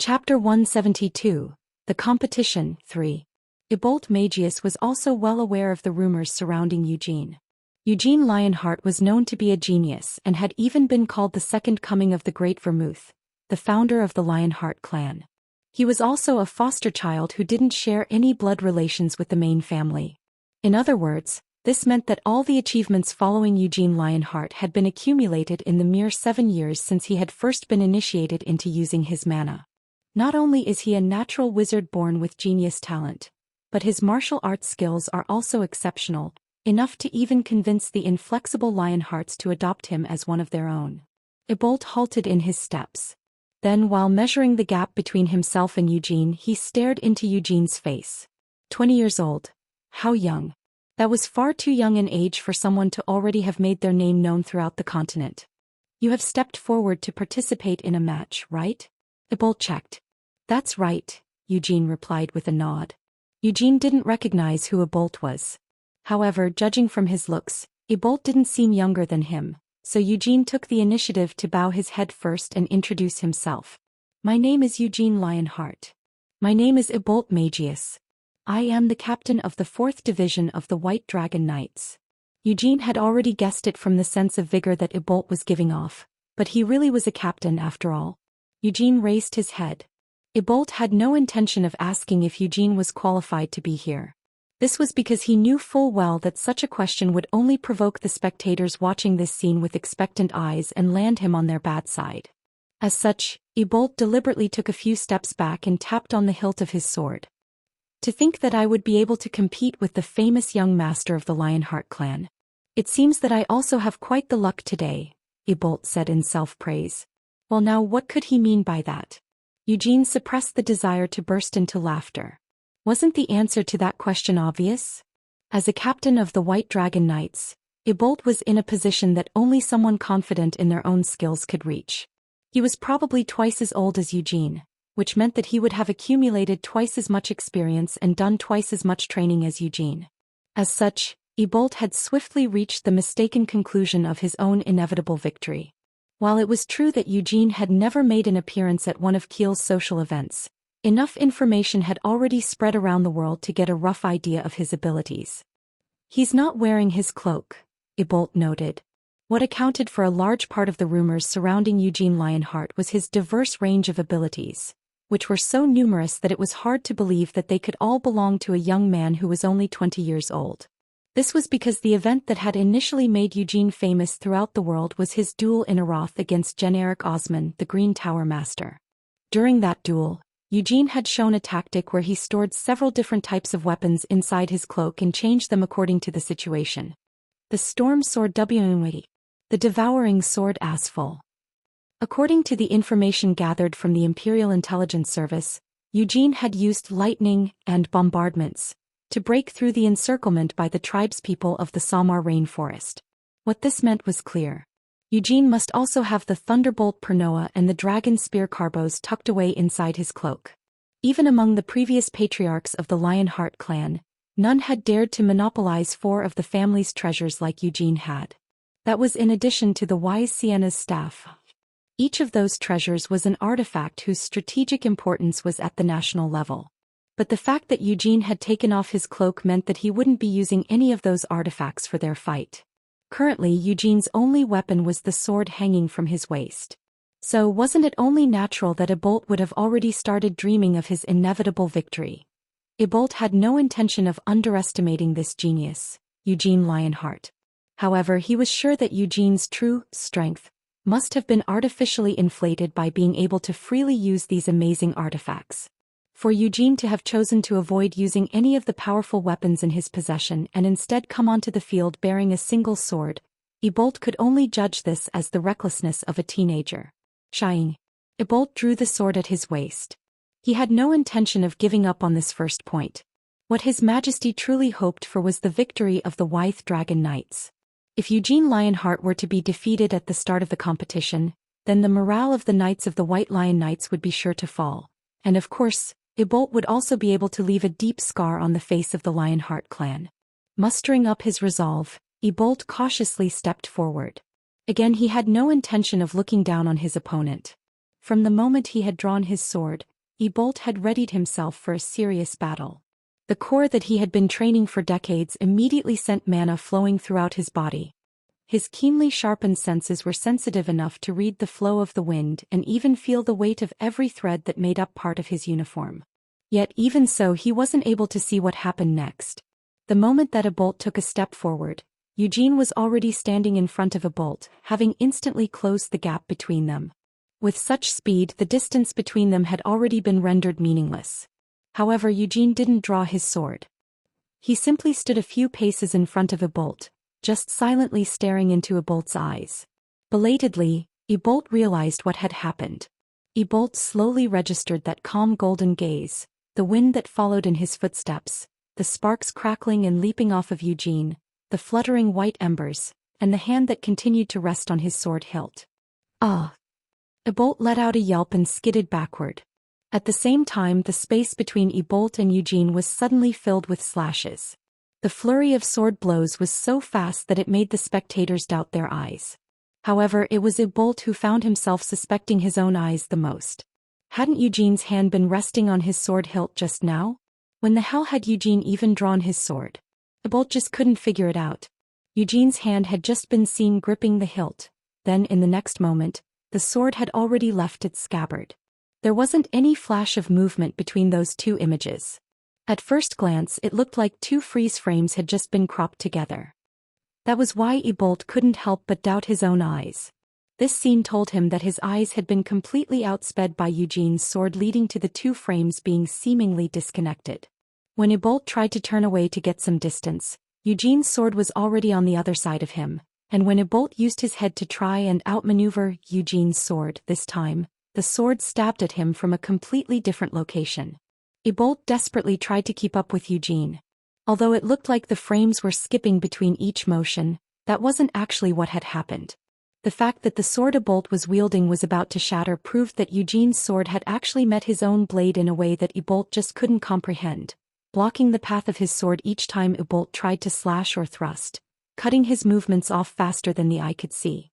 Chapter 172, The Competition, 3. Ebolt Magius was also well aware of the rumors surrounding Eugene. Eugene Lionheart was known to be a genius and had even been called the second coming of the Great Vermouth, the founder of the Lionheart clan. He was also a foster child who didn't share any blood relations with the main family. In other words, this meant that all the achievements following Eugene Lionheart had been accumulated in the mere 7 years since he had first been initiated into using his mana. Not only is he a natural wizard born with genius talent, but his martial arts skills are also exceptional, enough to even convince the inflexible Lionhearts to adopt him as one of their own. Ebolt halted in his steps. Then, while measuring the gap between himself and Eugene, he stared into Eugene's face. 20 years old. How young. That was far too young an age for someone to already have made their name known throughout the continent. You have stepped forward to participate in a match, right? Ebolt checked. That's right, Eugene replied with a nod. Eugene didn't recognize who Ebolt was. However, judging from his looks, Ebolt didn't seem younger than him, so Eugene took the initiative to bow his head first and introduce himself. My name is Eugene Lionheart. My name is Ebolt Magius. I am the captain of the 4th Division of the White Dragon Knights. Eugene had already guessed it from the sense of vigor that Ebolt was giving off, but he really was a captain after all. Eugene raised his head. Ebolt had no intention of asking if Eugene was qualified to be here. This was because he knew full well that such a question would only provoke the spectators watching this scene with expectant eyes and land him on their bad side. As such, Ebolt deliberately took a few steps back and tapped on the hilt of his sword. To think that I would be able to compete with the famous young master of the Lionheart clan. It seems that I also have quite the luck today, Ebolt said in self-praise. Well, now what could he mean by that? Eugene suppressed the desire to burst into laughter. Wasn't the answer to that question obvious? As a captain of the White Dragon Knights, Ebolt was in a position that only someone confident in their own skills could reach. He was probably twice as old as Eugene, which meant that he would have accumulated twice as much experience and done twice as much training as Eugene. As such, Ebolt had swiftly reached the mistaken conclusion of his own inevitable victory. While it was true that Eugene had never made an appearance at one of Kiel's social events, enough information had already spread around the world to get a rough idea of his abilities. He's not wearing his cloak, Ebolt noted. What accounted for a large part of the rumors surrounding Eugene Lionheart was his diverse range of abilities, which were so numerous that it was hard to believe that they could all belong to a young man who was only 20 years old. This was because the event that had initially made Eugene famous throughout the world was his duel in Aroth against Generic Osman, the Green Tower Master. During that duel, Eugene had shown a tactic where he stored several different types of weapons inside his cloak and changed them according to the situation. The Storm Sword WMW. The Devouring Sword Asphalt. According to the information gathered from the Imperial Intelligence Service, Eugene had used lightning and bombardments to break through the encirclement by the tribespeople of the Samar rainforest. What this meant was clear. Eugene must also have the Thunderbolt Pernoa and the Dragon Spear Carbos tucked away inside his cloak. Even among the previous patriarchs of the Lionheart clan, none had dared to monopolize 4 of the family's treasures like Eugene had. That was in addition to the wise Sienna's staff. Each of those treasures was an artifact whose strategic importance was at the national level. But the fact that Eugene had taken off his cloak meant that he wouldn't be using any of those artifacts for their fight. Currently, Eugene's only weapon was the sword hanging from his waist. So wasn't it only natural that Ebolt would have already started dreaming of his inevitable victory? Ebolt had no intention of underestimating this genius, Eugene Lionheart. However, he was sure that Eugene's true strength must have been artificially inflated by being able to freely use these amazing artifacts. For Eugene to have chosen to avoid using any of the powerful weapons in his possession and instead come onto the field bearing a single sword, Ebolt could only judge this as the recklessness of a teenager. Shying. Ebolt drew the sword at his waist. He had no intention of giving up on this first point. What His Majesty truly hoped for was the victory of the White Dragon Knights. If Eugene Lionheart were to be defeated at the start of the competition, then the morale of the Knights of the White Lion Knights would be sure to fall. And of course, Ebolt would also be able to leave a deep scar on the face of the Lionheart clan. Mustering up his resolve, Ebolt cautiously stepped forward. Again, he had no intention of looking down on his opponent. From the moment he had drawn his sword, Ebolt had readied himself for a serious battle. The core that he had been training for decades immediately sent mana flowing throughout his body. His keenly sharpened senses were sensitive enough to read the flow of the wind and even feel the weight of every thread that made up part of his uniform. Yet even so, he wasn't able to see what happened next. The moment that Ebolt took a step forward, Eugene was already standing in front of Ebolt, having instantly closed the gap between them. With such speed, the distance between them had already been rendered meaningless. However, Eugene didn't draw his sword. He simply stood a few paces in front of Ebolt, just silently staring into Ebolt's eyes. Belatedly, Ebolt realized what had happened. Ebolt slowly registered that calm golden gaze, the wind that followed in his footsteps, the sparks crackling and leaping off of Eugene, the fluttering white embers, and the hand that continued to rest on his sword hilt. Ah! Ebolt let out a yelp and skidded backward. At the same time, the space between Ebolt and Eugene was suddenly filled with slashes. The flurry of sword blows was so fast that it made the spectators doubt their eyes. However, it was Ebolt who found himself suspecting his own eyes the most. Hadn't Eugene's hand been resting on his sword hilt just now? When the hell had Eugene even drawn his sword? Ebolt just couldn't figure it out. Eugene's hand had just been seen gripping the hilt. Then, in the next moment, the sword had already left its scabbard. There wasn't any flash of movement between those two images. At first glance, it looked like two freeze frames had just been cropped together. That was why Ebolt couldn't help but doubt his own eyes. This scene told him that his eyes had been completely outsped by Eugene's sword, leading to the two frames being seemingly disconnected. When Ebolt tried to turn away to get some distance, Eugene's sword was already on the other side of him, and when Ebolt used his head to try and outmaneuver Eugene's sword this time, the sword stabbed at him from a completely different location. Ebolt desperately tried to keep up with Eugene. Although it looked like the frames were skipping between each motion, that wasn't actually what had happened. The fact that the sword Ebolt was wielding was about to shatter proved that Eugene's sword had actually met his own blade in a way that Ebolt just couldn't comprehend, blocking the path of his sword each time Ebolt tried to slash or thrust, cutting his movements off faster than the eye could see.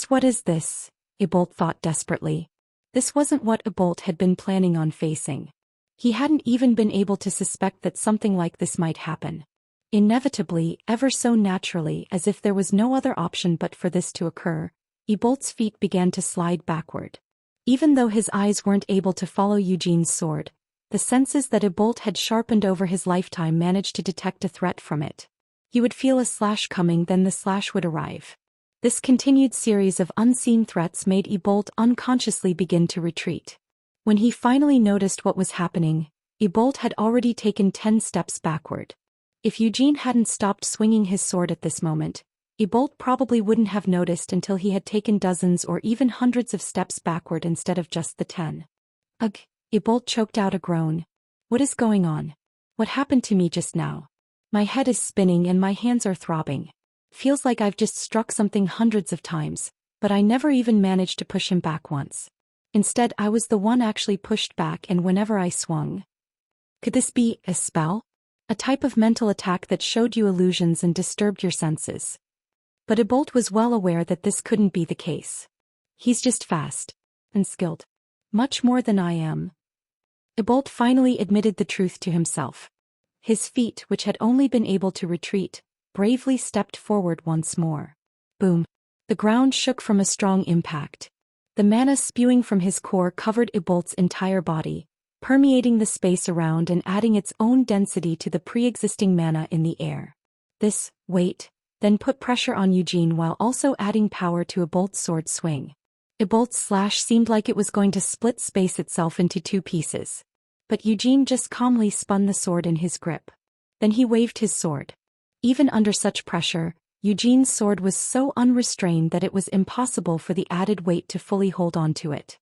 What is this? Ebolt thought desperately. This wasn't what Ebolt had been planning on facing. He hadn't even been able to suspect that something like this might happen. Inevitably, ever so naturally, as if there was no other option but for this to occur, Ebolt's feet began to slide backward. Even though his eyes weren't able to follow Eugene's sword, the senses that Ebolt had sharpened over his lifetime managed to detect a threat from it. He would feel a slash coming, then the slash would arrive. This continued series of unseen threats made Ebolt unconsciously begin to retreat. When he finally noticed what was happening, Ebolt had already taken 10 steps backward. If Eugene hadn't stopped swinging his sword at this moment, Ebolt probably wouldn't have noticed until he had taken dozens or even hundreds of steps backward instead of just the 10. Ugh! Ebolt choked out a groan. What is going on? What happened to me just now? My head is spinning and my hands are throbbing. Feels like I've just struck something hundreds of times, but I never even managed to push him back once. Instead, I was the one actually pushed back, and whenever I swung. Could this be a spell? A type of mental attack that showed you illusions and disturbed your senses? But Ebolt was well aware that this couldn't be the case. He's just fast. And skilled. Much more than I am. Ebolt finally admitted the truth to himself. His feet, which had only been able to retreat, bravely stepped forward once more. Boom. The ground shook from a strong impact. The mana spewing from his core covered Ebolt's entire body, permeating the space around and adding its own density to the pre-existing mana in the air. This weight then put pressure on Eugene while also adding power to Ebolt's sword swing. Ebolt's slash seemed like it was going to split space itself into two pieces. But Eugene just calmly spun the sword in his grip. Then he waved his sword. Even under such pressure, Eugene's sword was so unrestrained that it was impossible for the added weight to fully hold on to it.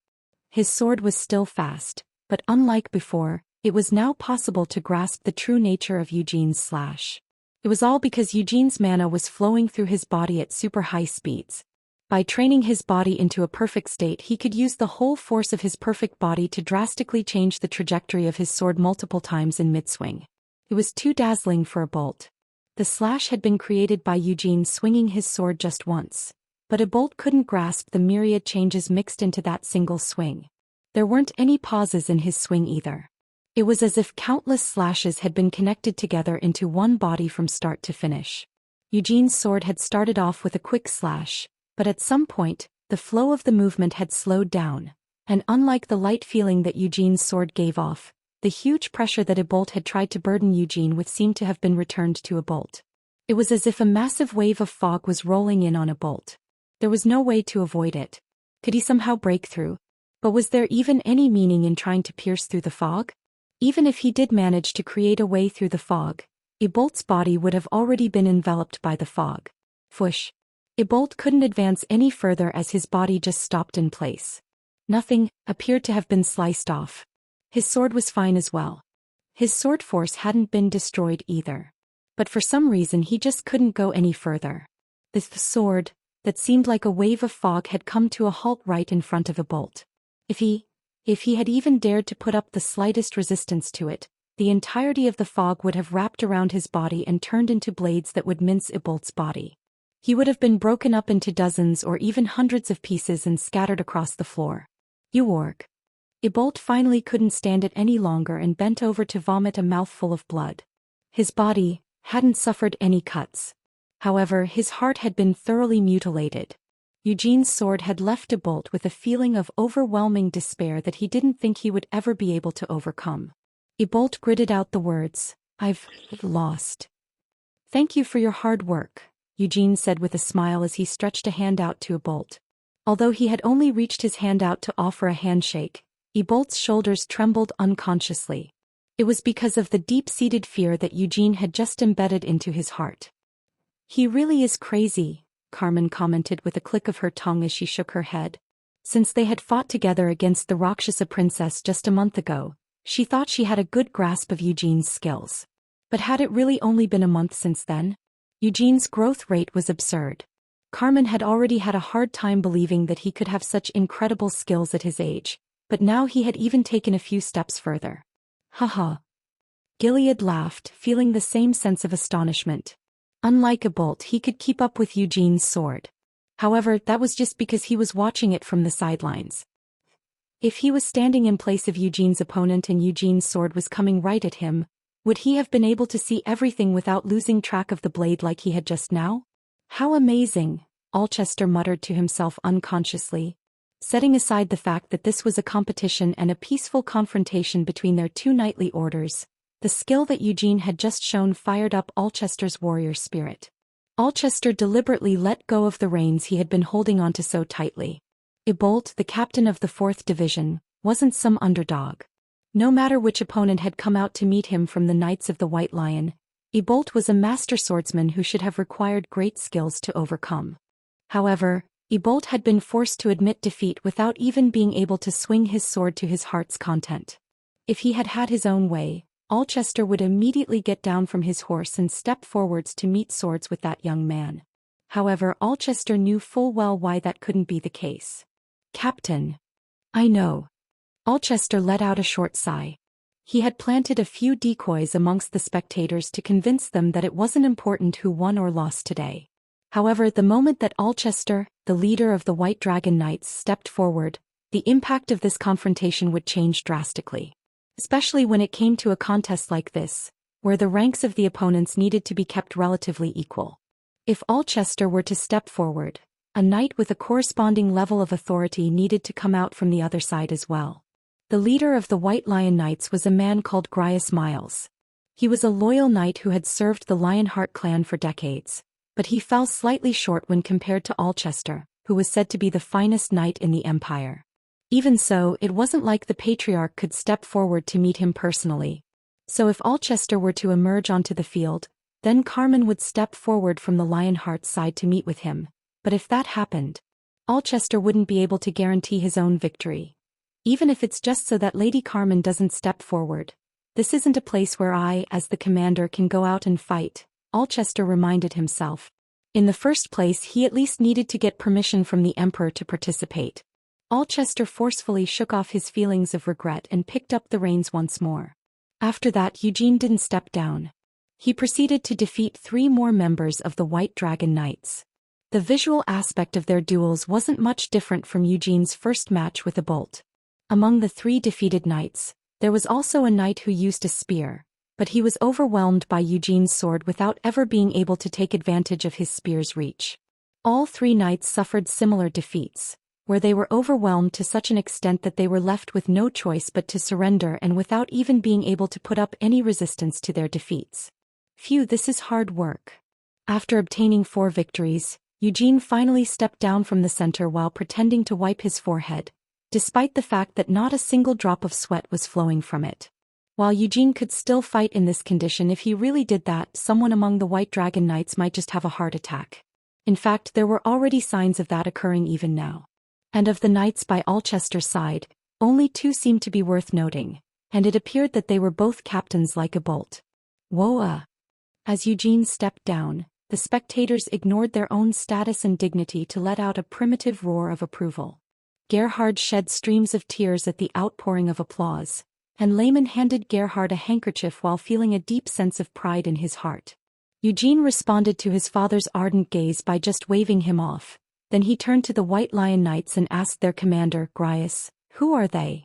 His sword was still fast, but unlike before, it was now possible to grasp the true nature of Eugene's slash. It was all because Eugene's mana was flowing through his body at super high speeds. By training his body into a perfect state, he could use the whole force of his perfect body to drastically change the trajectory of his sword multiple times in mid-swing. It was too dazzling for Ebolt. The slash had been created by Eugene swinging his sword just once, but Ebolt couldn't grasp the myriad changes mixed into that single swing. There weren't any pauses in his swing either. It was as if countless slashes had been connected together into one body from start to finish. Eugene's sword had started off with a quick slash, but at some point, the flow of the movement had slowed down, and unlike the light feeling that Eugene's sword gave off, the huge pressure that a bolt had tried to burden Eugene with seemed to have been returned to a bolt. It was as if a massive wave of fog was rolling in on a bolt. There was no way to avoid it. Could he somehow break through? But was there even any meaning in trying to pierce through the fog? Even if he did manage to create a way through the fog, Ebolt's body would have already been enveloped by the fog. Whoosh! Ebolt couldn't advance any further as his body just stopped in place. Nothing appeared to have been sliced off. His sword was fine as well. His sword force hadn't been destroyed either. But for some reason he just couldn't go any further. The sword, that seemed like a wave of fog, had come to a halt right in front of Ebolt. If he had even dared to put up the slightest resistance to it, the entirety of the fog would have wrapped around his body and turned into blades that would mince Ebolt's body. He would have been broken up into dozens or even hundreds of pieces and scattered across the floor. Uorg. Ebolt finally couldn't stand it any longer and bent over to vomit a mouthful of blood. His body hadn't suffered any cuts. However, his heart had been thoroughly mutilated. Eugene's sword had left Ebolt with a feeling of overwhelming despair that he didn't think he would ever be able to overcome. Ebolt gritted out the words, "I've lost." "Thank you for your hard work," Eugene said with a smile as he stretched a hand out to Ebolt. Although he had only reached his hand out to offer a handshake, Ebolt's shoulders trembled unconsciously. It was because of the deep-seated fear that Eugene had just embedded into his heart. "He really is crazy," Carmen commented with a click of her tongue as she shook her head. Since they had fought together against the Rakshasa princess just a month ago, she thought she had a good grasp of Eugene's skills. But had it really only been a month since then? Eugene's growth rate was absurd. Carmen had already had a hard time believing that he could have such incredible skills at his age, but now he had even taken a few steps further. Haha. Gilead laughed, feeling the same sense of astonishment. Unlike Ebolt, he could keep up with Eugene's sword. However, that was just because he was watching it from the sidelines. If he was standing in place of Eugene's opponent and Eugene's sword was coming right at him, would he have been able to see everything without losing track of the blade like he had just now? How amazing, Alchester muttered to himself unconsciously. Setting aside the fact that this was a competition and a peaceful confrontation between their two knightly orders, the skill that Eugene had just shown fired up Alchester's warrior spirit. Alchester deliberately let go of the reins he had been holding onto so tightly. Ebolt, the captain of the 4th Division, wasn't some underdog. No matter which opponent had come out to meet him from the Knights of the White Lion, Ebolt was a master swordsman who should have required great skills to overcome. However, Ebolt had been forced to admit defeat without even being able to swing his sword to his heart's content. If he had had his own way, Alchester would immediately get down from his horse and step forwards to meet swords with that young man. However, Alchester knew full well why that couldn't be the case. "Captain." "I know." Alchester let out a short sigh. He had planted a few decoys amongst the spectators to convince them that it wasn't important who won or lost today. However, the moment that Alchester, the leader of the White Dragon Knights, stepped forward, the impact of this confrontation would change drastically. Especially when it came to a contest like this, where the ranks of the opponents needed to be kept relatively equal. If Alchester were to step forward, a knight with a corresponding level of authority needed to come out from the other side as well. The leader of the White Lion Knights was a man called Grias Miles. He was a loyal knight who had served the Lionheart clan for decades, but he fell slightly short when compared to Alchester, who was said to be the finest knight in the Empire. Even so, it wasn't like the Patriarch could step forward to meet him personally. So if Alchester were to emerge onto the field, then Carmen would step forward from the Lionheart's side to meet with him. But if that happened, Alchester wouldn't be able to guarantee his own victory. Even if it's just so that Lady Carmen doesn't step forward. This isn't a place where I, as the commander, can go out and fight, Alchester reminded himself. In the first place, he at least needed to get permission from the Emperor to participate. Alchester forcefully shook off his feelings of regret and picked up the reins once more. After that, Eugene didn't step down. He proceeded to defeat 3 more members of the White Dragon Knights. The visual aspect of their duels wasn't much different from Eugene's first match with Ebolt. Among the 3 defeated knights, there was also a knight who used a spear, but he was overwhelmed by Eugene's sword without ever being able to take advantage of his spear's reach. All 3 knights suffered similar defeats, where they were overwhelmed to such an extent that they were left with no choice but to surrender and without even being able to put up any resistance to their defeats. Phew, this is hard work. After obtaining 4 victories, Eugene finally stepped down from the center while pretending to wipe his forehead, despite the fact that not a single drop of sweat was flowing from it. While Eugene could still fight in this condition, if he really did that, someone among the White Dragon Knights might just have a heart attack. In fact, there were already signs of that occurring even now. And of the knights by Alchester's side, only 2 seemed to be worth noting, and it appeared that they were both captains like a bolt. Whoa! As Eugene stepped down, the spectators ignored their own status and dignity to let out a primitive roar of approval. Gerhard shed streams of tears at the outpouring of applause, and Lehman handed Gerhard a handkerchief while feeling a deep sense of pride in his heart. Eugene responded to his father's ardent gaze by just waving him off. Then he turned to the White Lion Knights and asked their commander, Grias, "Who are they?"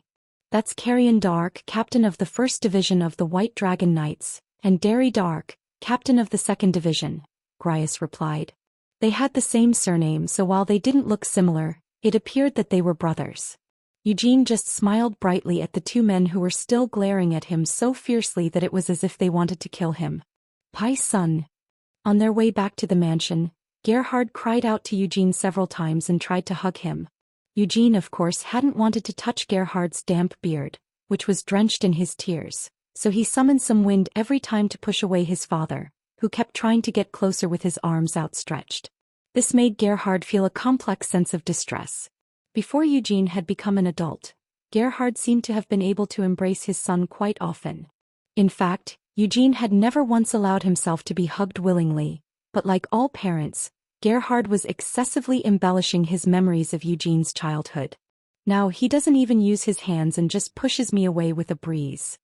"That's Carrion Dark, captain of the 1st Division of the White Dragon Knights, and Derry Dark, captain of the 2nd Division," Grias replied. They had the same surname, so while they didn't look similar, it appeared that they were brothers. Eugene just smiled brightly at the 2 men who were still glaring at him so fiercely that it was as if they wanted to kill him. "Pai son." On their way back to the mansion, Gerhard cried out to Eugene several times and tried to hug him. Eugene, of course, hadn't wanted to touch Gerhard's damp beard, which was drenched in his tears, so he summoned some wind every time to push away his father, who kept trying to get closer with his arms outstretched. This made Gerhard feel a complex sense of distress. Before Eugene had become an adult, Gerhard seemed to have been able to embrace his son quite often. In fact, Eugene had never once allowed himself to be hugged willingly, but like all parents, Gerhard was excessively embellishing his memories of Eugene's childhood. "Now he doesn't even use his hands and just pushes me away with a breeze."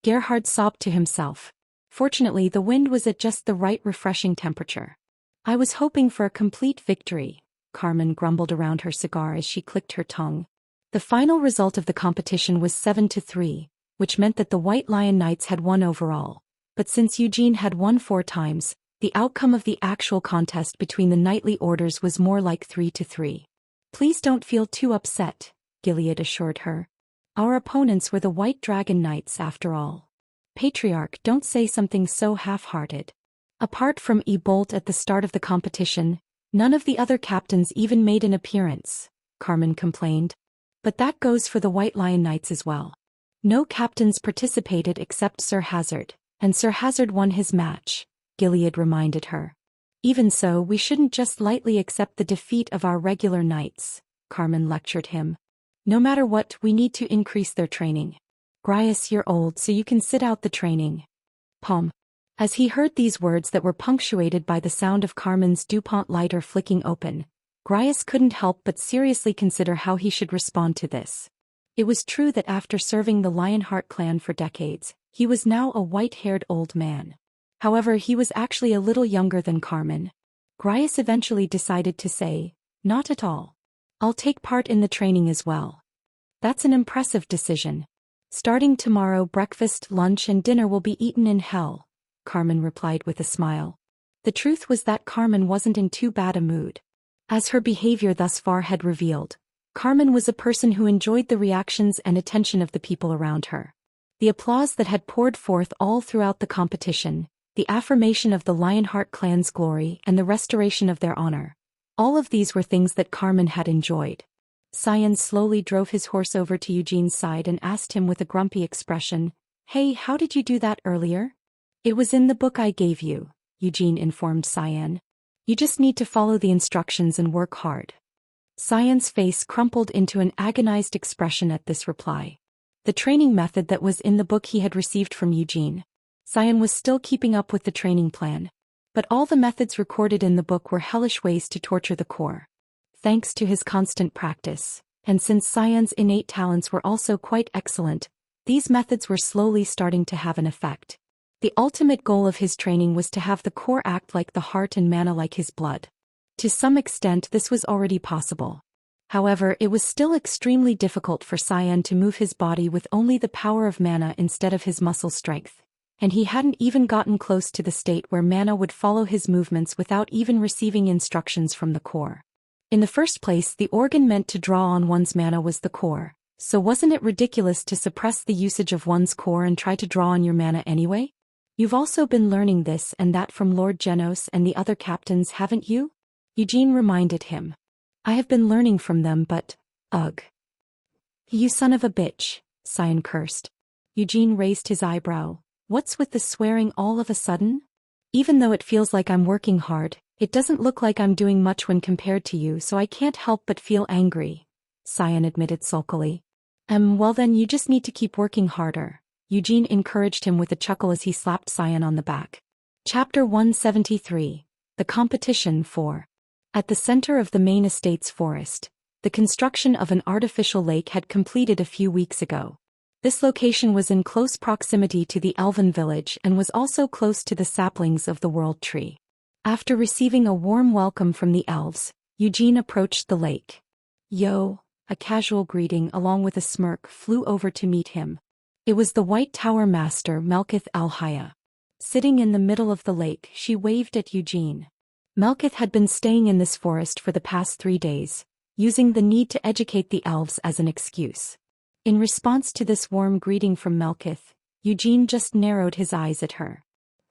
Gerhard sobbed to himself. Fortunately, the wind was at just the right refreshing temperature. "I was hoping for a complete victory," Carmen grumbled around her cigar as she clicked her tongue. The final result of the competition was 7-3, which meant that the White Lion Knights had won overall. But since Eugene had won 4 times, the outcome of the actual contest between the knightly orders was more like 3-3. "Please don't feel too upset," Gilead assured her. "Our opponents were the White Dragon Knights after all." "Patriarch, don't say something so half-hearted." Apart from Bolt at the start of the competition, none of the other captains even made an appearance, Carmen complained. "But that goes for the White Lion Knights as well. No captains participated except Sir Hazard, and Sir Hazard won his match," Gilead reminded her. "Even so, we shouldn't just lightly accept the defeat of our regular knights," Carmen lectured him. "No matter what, we need to increase their training. Grias, you're old, so you can sit out the training." Pom. As he heard these words that were punctuated by the sound of Carmen's DuPont lighter flicking open, Grias couldn't help but seriously consider how he should respond to this. It was true that after serving the Lionheart clan for decades, he was now a white-haired old man. However, he was actually a little younger than Carmen. Grias eventually decided to say, "Not at all. I'll take part in the training as well." "That's an impressive decision. Starting tomorrow, breakfast, lunch, and dinner will be eaten in hell," Carmen replied with a smile. The truth was that Carmen wasn't in too bad a mood. As her behavior thus far had revealed, Carmen was a person who enjoyed the reactions and attention of the people around her. The applause that had poured forth all throughout the competition, the affirmation of the Lionheart clan's glory and the restoration of their honor, all of these were things that Carmen had enjoyed. Cyan slowly drove his horse over to Eugene's side and asked him with a grumpy expression, "Hey, how did you do that earlier?" "It was in the book I gave you," Eugene informed Cyan. "You just need to follow the instructions and work hard." Cyan's face crumpled into an agonized expression at this reply. The training method that was in the book he had received from Eugene. Cyan was still keeping up with the training plan. But all the methods recorded in the book were hellish ways to torture the core. Thanks to his constant practice, and since Cyan's innate talents were also quite excellent, these methods were slowly starting to have an effect. The ultimate goal of his training was to have the core act like the heart and mana like his blood. To some extent this was already possible. However, it was still extremely difficult for Cyan to move his body with only the power of mana instead of his muscle strength, and he hadn't even gotten close to the state where mana would follow his movements without even receiving instructions from the core. In the first place, the organ meant to draw on one's mana was the core, so wasn't it ridiculous to suppress the usage of one's core and try to draw on your mana anyway? You've also been learning this and that from Lord Genos and the other captains, haven't you? Eugene reminded him. I have been learning from them, but, ugh. You son of a bitch, Cyan cursed. Eugene raised his eyebrow. What's with the swearing all of a sudden? Even though it feels like I'm working hard, it doesn't look like I'm doing much when compared to you, so I can't help but feel angry, Cyan admitted sulkily. Well then you just need to keep working harder, Eugene encouraged him with a chuckle as he slapped Cyan on the back. Chapter 173. The Competition 4. At the center of the main estate's forest, the construction of an artificial lake had completed a few weeks ago. This location was in close proximity to the elven village and was also close to the saplings of the world tree. After receiving a warm welcome from the elves, Eugene approached the lake. Yo, a casual greeting along with a smirk flew over to meet him. It was the White Tower Master Melkith Alhaya. Sitting in the middle of the lake, she waved at Eugene. Melkith had been staying in this forest for the past 3 days, using the need to educate the elves as an excuse. In response to this warm greeting from Melkith, Eugene just narrowed his eyes at her.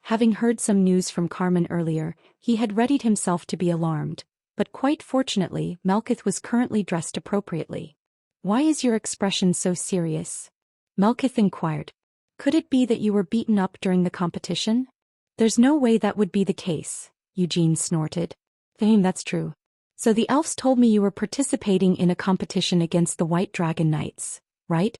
Having heard some news from Carmen earlier, he had readied himself to be alarmed, but quite fortunately, Melkith was currently dressed appropriately. Why is your expression so serious? Melkith inquired. Could it be that you were beaten up during the competition? There's no way that would be the case, Eugene snorted. That's true. So the elves told me you were participating in a competition against the White Dragon Knights, right?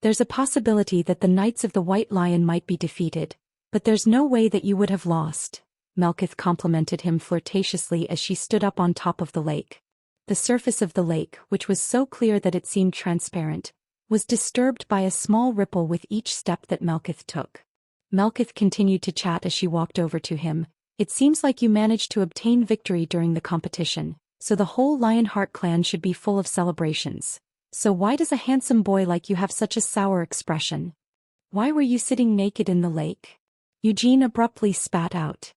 There's a possibility that the Knights of the White Lion might be defeated, but there's no way that you would have lost, Melkith complimented him flirtatiously as she stood up on top of the lake. The surface of the lake, which was so clear that it seemed transparent, was disturbed by a small ripple with each step that Melkith took. Melkith continued to chat as she walked over to him. It seems like you managed to obtain victory during the competition, so the whole Lionheart clan should be full of celebrations. So why does a handsome boy like you have such a sour expression? Why were you sitting naked in the lake? Eugene abruptly spat out.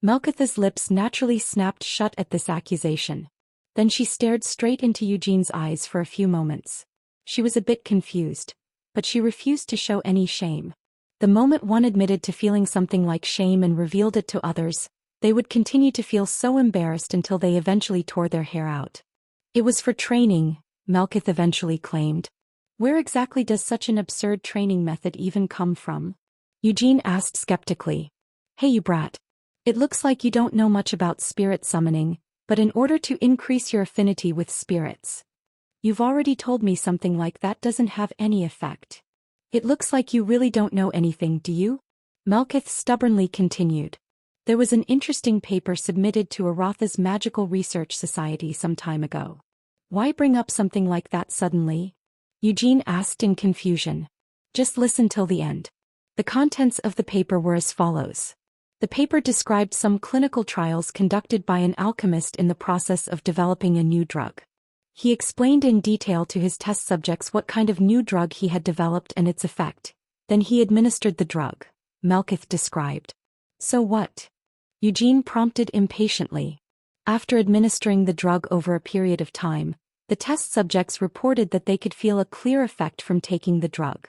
Melkith's lips naturally snapped shut at this accusation. Then she stared straight into Eugene's eyes for a few moments. She was a bit confused, but she refused to show any shame. The moment one admitted to feeling something like shame and revealed it to others, they would continue to feel so embarrassed until they eventually tore their hair out. It was for training, Melkith eventually claimed. Where exactly does such an absurd training method even come from? Eugene asked skeptically. Hey you brat. It looks like you don't know much about spirit summoning, but in order to increase your affinity with spirits. You've already told me something like that doesn't have any effect. It looks like you really don't know anything, do you? Melkith stubbornly continued. There was an interesting paper submitted to Aratha's Magical Research Society some time ago. Why bring up something like that suddenly? Eugene asked in confusion. Just listen till the end. The contents of the paper were as follows. The paper described some clinical trials conducted by an alchemist in the process of developing a new drug. He explained in detail to his test subjects what kind of new drug he had developed and its effect. Then he administered the drug, Melkith described. So what? Eugene prompted impatiently. After administering the drug over a period of time, the test subjects reported that they could feel a clear effect from taking the drug.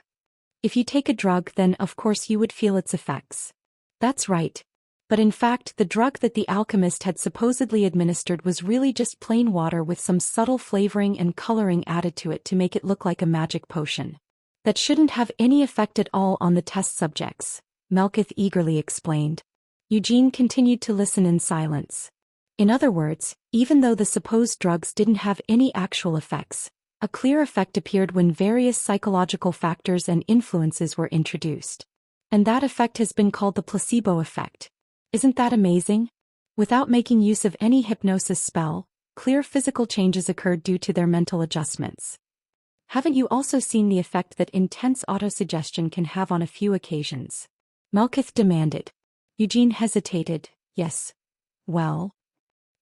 If you take a drug, then of course you would feel its effects. That's right. But in fact, the drug that the alchemist had supposedly administered was really just plain water with some subtle flavoring and coloring added to it to make it look like a magic potion. That shouldn't have any effect at all on the test subjects, Melkith eagerly explained. Eugene continued to listen in silence. In other words, even though the supposed drugs didn't have any actual effects, a clear effect appeared when various psychological factors and influences were introduced. And that effect has been called the placebo effect. Isn't that amazing? Without making use of any hypnosis spell, clear physical changes occurred due to their mental adjustments. Haven't you also seen the effect that intense autosuggestion can have on a few occasions? Melkith demanded. Eugene hesitated. Yes. Well?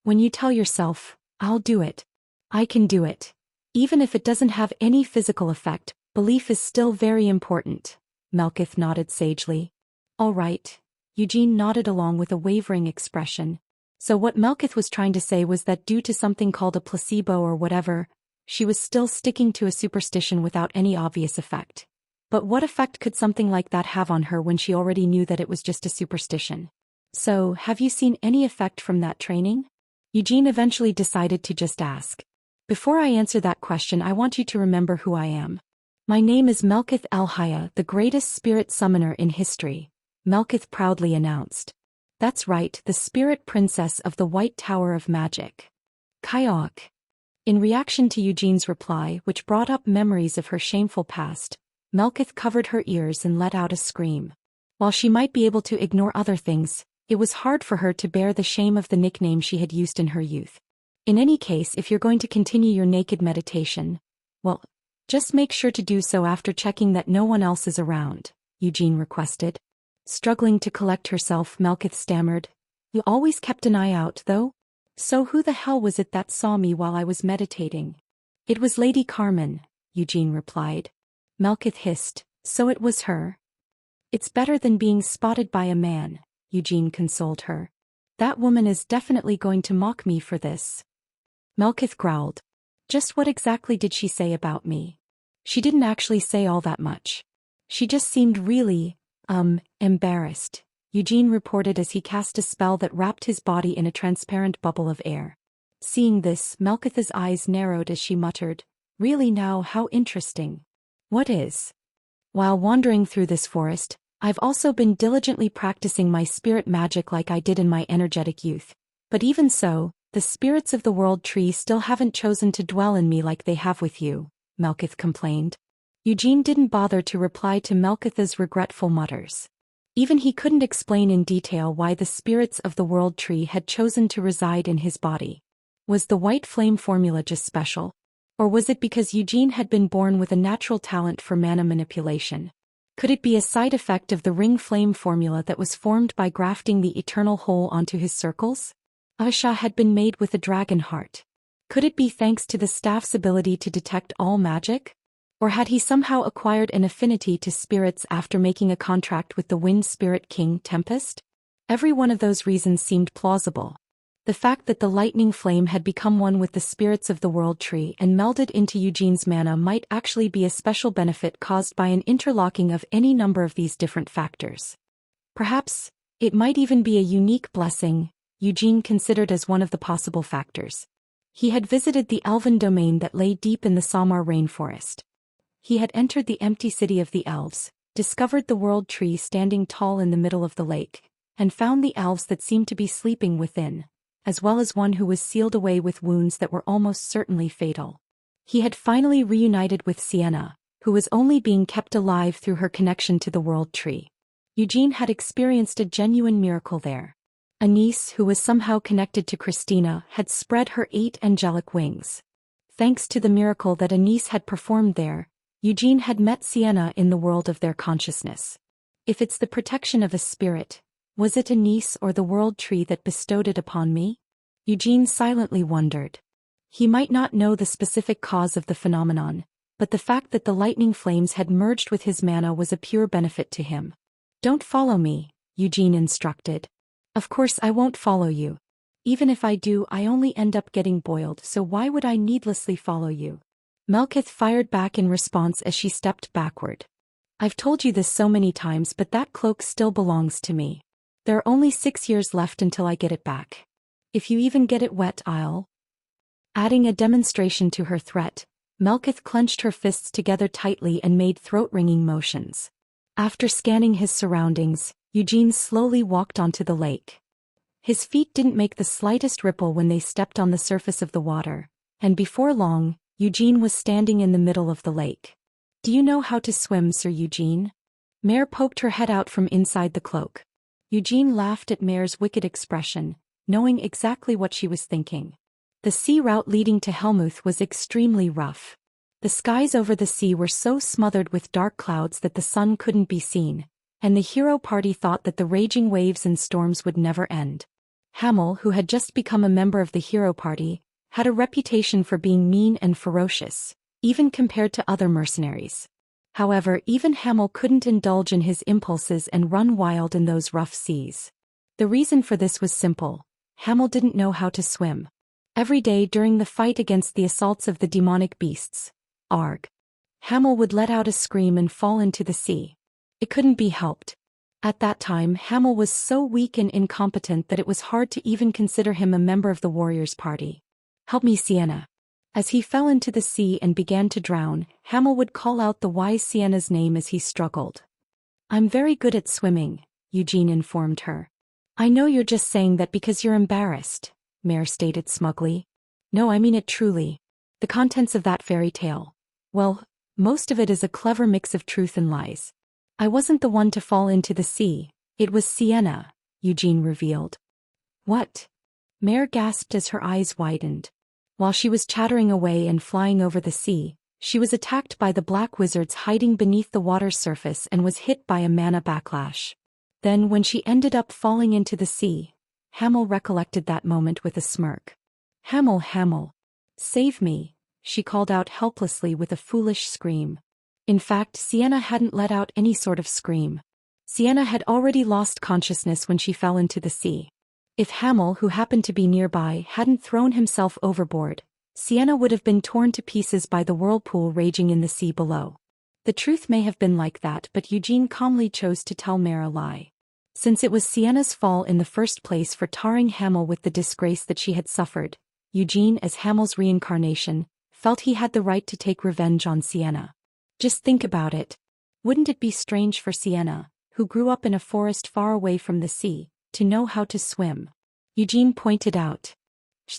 When you tell yourself, I'll do it. I can do it. Even if it doesn't have any physical effect, belief is still very important. Melkith nodded sagely. All right. Eugene nodded along with a wavering expression. So what Melkith was trying to say was that due to something called a placebo or whatever, she was still sticking to a superstition without any obvious effect. But what effect could something like that have on her when she already knew that it was just a superstition? So, have you seen any effect from that training? Eugene eventually decided to just ask. Before I answer that question, I want you to remember who I am. My name is Melkith El-Haya, the greatest spirit summoner in history, Melkith proudly announced. That's right, the spirit princess of the White Tower of Magic. Kyok. In reaction to Eugene's reply, which brought up memories of her shameful past, Melkith covered her ears and let out a scream. While she might be able to ignore other things, it was hard for her to bear the shame of the nickname she had used in her youth. In any case, if you're going to continue your naked meditation, well, just make sure to do so after checking that no one else is around, Eugene requested. Struggling to collect herself, Melkith stammered. You always kept an eye out, though? So who the hell was it that saw me while I was meditating? It was Lady Carmen, Eugene replied. Melkith hissed, so it was her. It's better than being spotted by a man, Eugene consoled her. That woman is definitely going to mock me for this. Melkith growled. Just what exactly did she say about me? She didn't actually say all that much. She just seemed really, embarrassed, Eugene reported as he cast a spell that wrapped his body in a transparent bubble of air. Seeing this, Melkith's eyes narrowed as she muttered, Really now, how interesting. What is? While wandering through this forest, I've also been diligently practicing my spirit magic like I did in my energetic youth. But even so, the spirits of the world tree still haven't chosen to dwell in me like they have with you, Melkith complained. Eugene didn't bother to reply to Melkith's regretful mutters. Even he couldn't explain in detail why the spirits of the world tree had chosen to reside in his body. Was the white flame formula just special? Or was it because Eugene had been born with a natural talent for mana manipulation? Could it be a side effect of the ring flame formula that was formed by grafting the eternal whole onto his circles? Asha had been made with a dragon heart. Could it be thanks to the staff's ability to detect all magic? Or had he somehow acquired an affinity to spirits after making a contract with the wind spirit king Tempest? Every one of those reasons seemed plausible. The fact that the lightning flame had become one with the spirits of the world tree and melded into Eugene's mana might actually be a special benefit caused by an interlocking of any number of these different factors. Perhaps, it might even be a unique blessing, Eugene considered as one of the possible factors. He had visited the elven domain that lay deep in the Samar rainforest. He had entered the empty city of the elves, discovered the world tree standing tall in the middle of the lake, and found the elves that seemed to be sleeping within, as well as one who was sealed away with wounds that were almost certainly fatal. He had finally reunited with Sienna, who was only being kept alive through her connection to the world tree. Eugene had experienced a genuine miracle there. Anise, who was somehow connected to Christina, had spread her 8 angelic wings. Thanks to the miracle that Anise had performed there, Eugene had met Sienna in the world of their consciousness. If it's the protection of a spirit, was it Anise or the world tree that bestowed it upon me? Eugene silently wondered. He might not know the specific cause of the phenomenon, but the fact that the lightning flames had merged with his mana was a pure benefit to him. Don't follow me, Eugene instructed. Of course I won't follow you. Even if I do, I only end up getting boiled, so why would I needlessly follow you? Melkith fired back in response as she stepped backward. I've told you this so many times, but that cloak still belongs to me. There are only 6 years left until I get it back. If you even get it wet, I'll... Adding a demonstration to her threat, Melkith clenched her fists together tightly and made throat-wringing motions. After scanning his surroundings, Eugene slowly walked onto the lake. His feet didn't make the slightest ripple when they stepped on the surface of the water, and before long, Eugene was standing in the middle of the lake. Do you know how to swim, Sir Eugene? Mare poked her head out from inside the cloak. Eugene laughed at Mare's wicked expression, knowing exactly what she was thinking. The sea route leading to Helmuth was extremely rough. The skies over the sea were so smothered with dark clouds that the sun couldn't be seen, and the hero party thought that the raging waves and storms would never end. Hamel, who had just become a member of the hero party, had a reputation for being mean and ferocious, even compared to other mercenaries. However, even Hamel couldn't indulge in his impulses and run wild in those rough seas. The reason for this was simple: Hamel didn't know how to swim. Every day during the fight against the assaults of the demonic beasts, Hamel would let out a scream and fall into the sea. It couldn't be helped. At that time, Hamel was so weak and incompetent that it was hard to even consider him a member of the warriors' party. "Help me, Sienna." As he fell into the sea and began to drown, Hamel would call out the wise Sienna's name as he struggled. "I'm very good at swimming," Eugene informed her. "I know you're just saying that because you're embarrassed," Mare stated smugly. "No, I mean it truly. The contents of that fairy tale, well, most of it is a clever mix of truth and lies. I wasn't the one to fall into the sea, it was Sienna," Eugene revealed. "What?" Mare gasped as her eyes widened. While she was chattering away and flying over the sea, she was attacked by the black wizards hiding beneath the water's surface and was hit by a mana backlash. Then when she ended up falling into the sea, Hamel recollected that moment with a smirk. Hamel, save me," she called out helplessly with a foolish scream. In fact, Sienna hadn't let out any sort of scream. Sienna had already lost consciousness when she fell into the sea. If Hamel, who happened to be nearby, hadn't thrown himself overboard, Sienna would have been torn to pieces by the whirlpool raging in the sea below. The truth may have been like that, but Eugene calmly chose to tell Mare a lie. Since it was Sienna's fall in the first place for tarring Hamel with the disgrace that she had suffered, Eugene, as Hamel's reincarnation, felt he had the right to take revenge on Sienna. Just think about it. Wouldn't it be strange for Sienna, who grew up in a forest far away from the sea, to know how to swim? Eugene pointed out.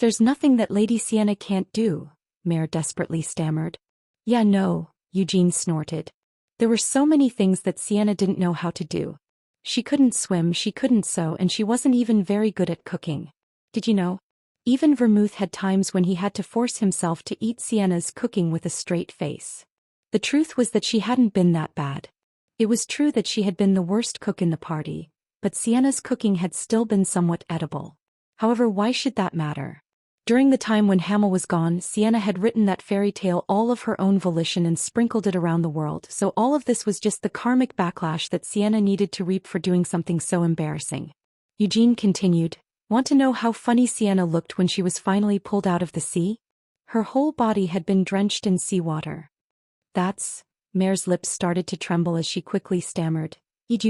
"There's nothing that Lady Sienna can't do," Mare desperately stammered. "Yeah, no," Eugene snorted. "There were so many things that Sienna didn't know how to do. She couldn't swim, she couldn't sew, and she wasn't even very good at cooking. Did you know? Even Vermouth had times when he had to force himself to eat Sienna's cooking with a straight face. The truth was that she hadn't been that bad. It was true that she had been the worst cook in the party, but Sienna's cooking had still been somewhat edible. However, why should that matter? During the time when Hamel was gone, Sienna had written that fairy tale all of her own volition and sprinkled it around the world, so all of this was just the karmic backlash that Sienna needed to reap for doing something so embarrassing. Eugene continued, "Want to know how funny Sienna looked when she was finally pulled out of the sea? Her whole body had been drenched in seawater." Mare's lips started to tremble as she quickly stammered. Did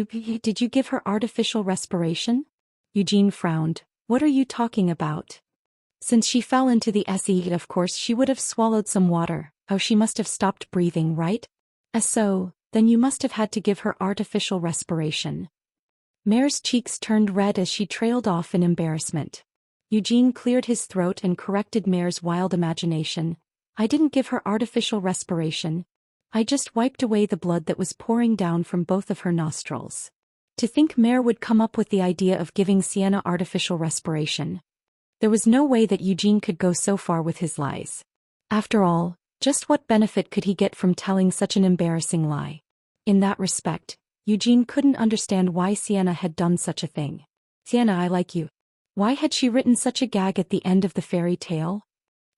you give her artificial respiration?" Eugene frowned. "What are you talking about?" "Since she fell into the sea, of course she would have swallowed some water. Oh, she must have stopped breathing, right? So, then you must have had to give her artificial respiration." Mare's cheeks turned red as she trailed off in embarrassment. Eugene cleared his throat and corrected Mare's wild imagination. "I didn't give her artificial respiration. I just wiped away the blood that was pouring down from both of her nostrils." To think Mare would come up with the idea of giving Sienna artificial respiration. There was no way that Eugene could go so far with his lies. After all, just what benefit could he get from telling such an embarrassing lie? In that respect, Eugene couldn't understand why Sienna had done such a thing. "Sienna, I like you." Why had she written such a gag at the end of the fairy tale?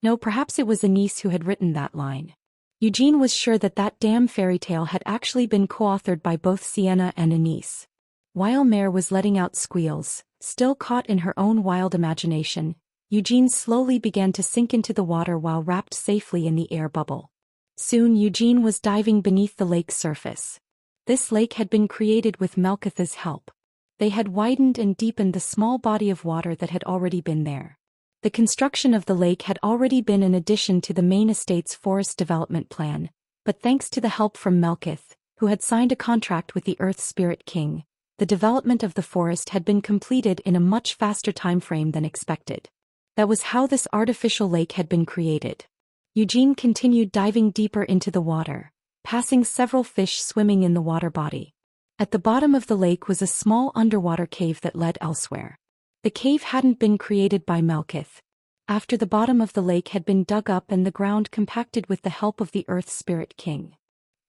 No, perhaps it was Anise who had written that line. Eugene was sure that that damn fairy tale had actually been co-authored by both Sienna and Anise. While Mare was letting out squeals, still caught in her own wild imagination, Eugene slowly began to sink into the water while wrapped safely in the air bubble. Soon Eugene was diving beneath the lake's surface. This lake had been created with Melkitha's help. They had widened and deepened the small body of water that had already been there. The construction of the lake had already been an addition to the main estate's forest development plan, but thanks to the help from Melkith, who had signed a contract with the Earth Spirit King, the development of the forest had been completed in a much faster time frame than expected. That was how this artificial lake had been created. Eugene continued diving deeper into the water, passing several fish swimming in the water body. At the bottom of the lake was a small underwater cave that led elsewhere. The cave hadn't been created by Melkith. After the bottom of the lake had been dug up and the ground compacted with the help of the Earth Spirit King.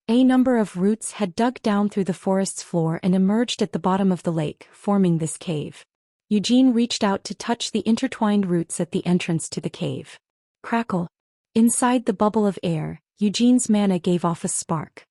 A number of roots had dug down through the forest's floor and emerged at the bottom of the lake, forming this cave. Eugene reached out to touch the intertwined roots at the entrance to the cave. Crackle. Inside the bubble of air, Eugene's mana gave off a spark.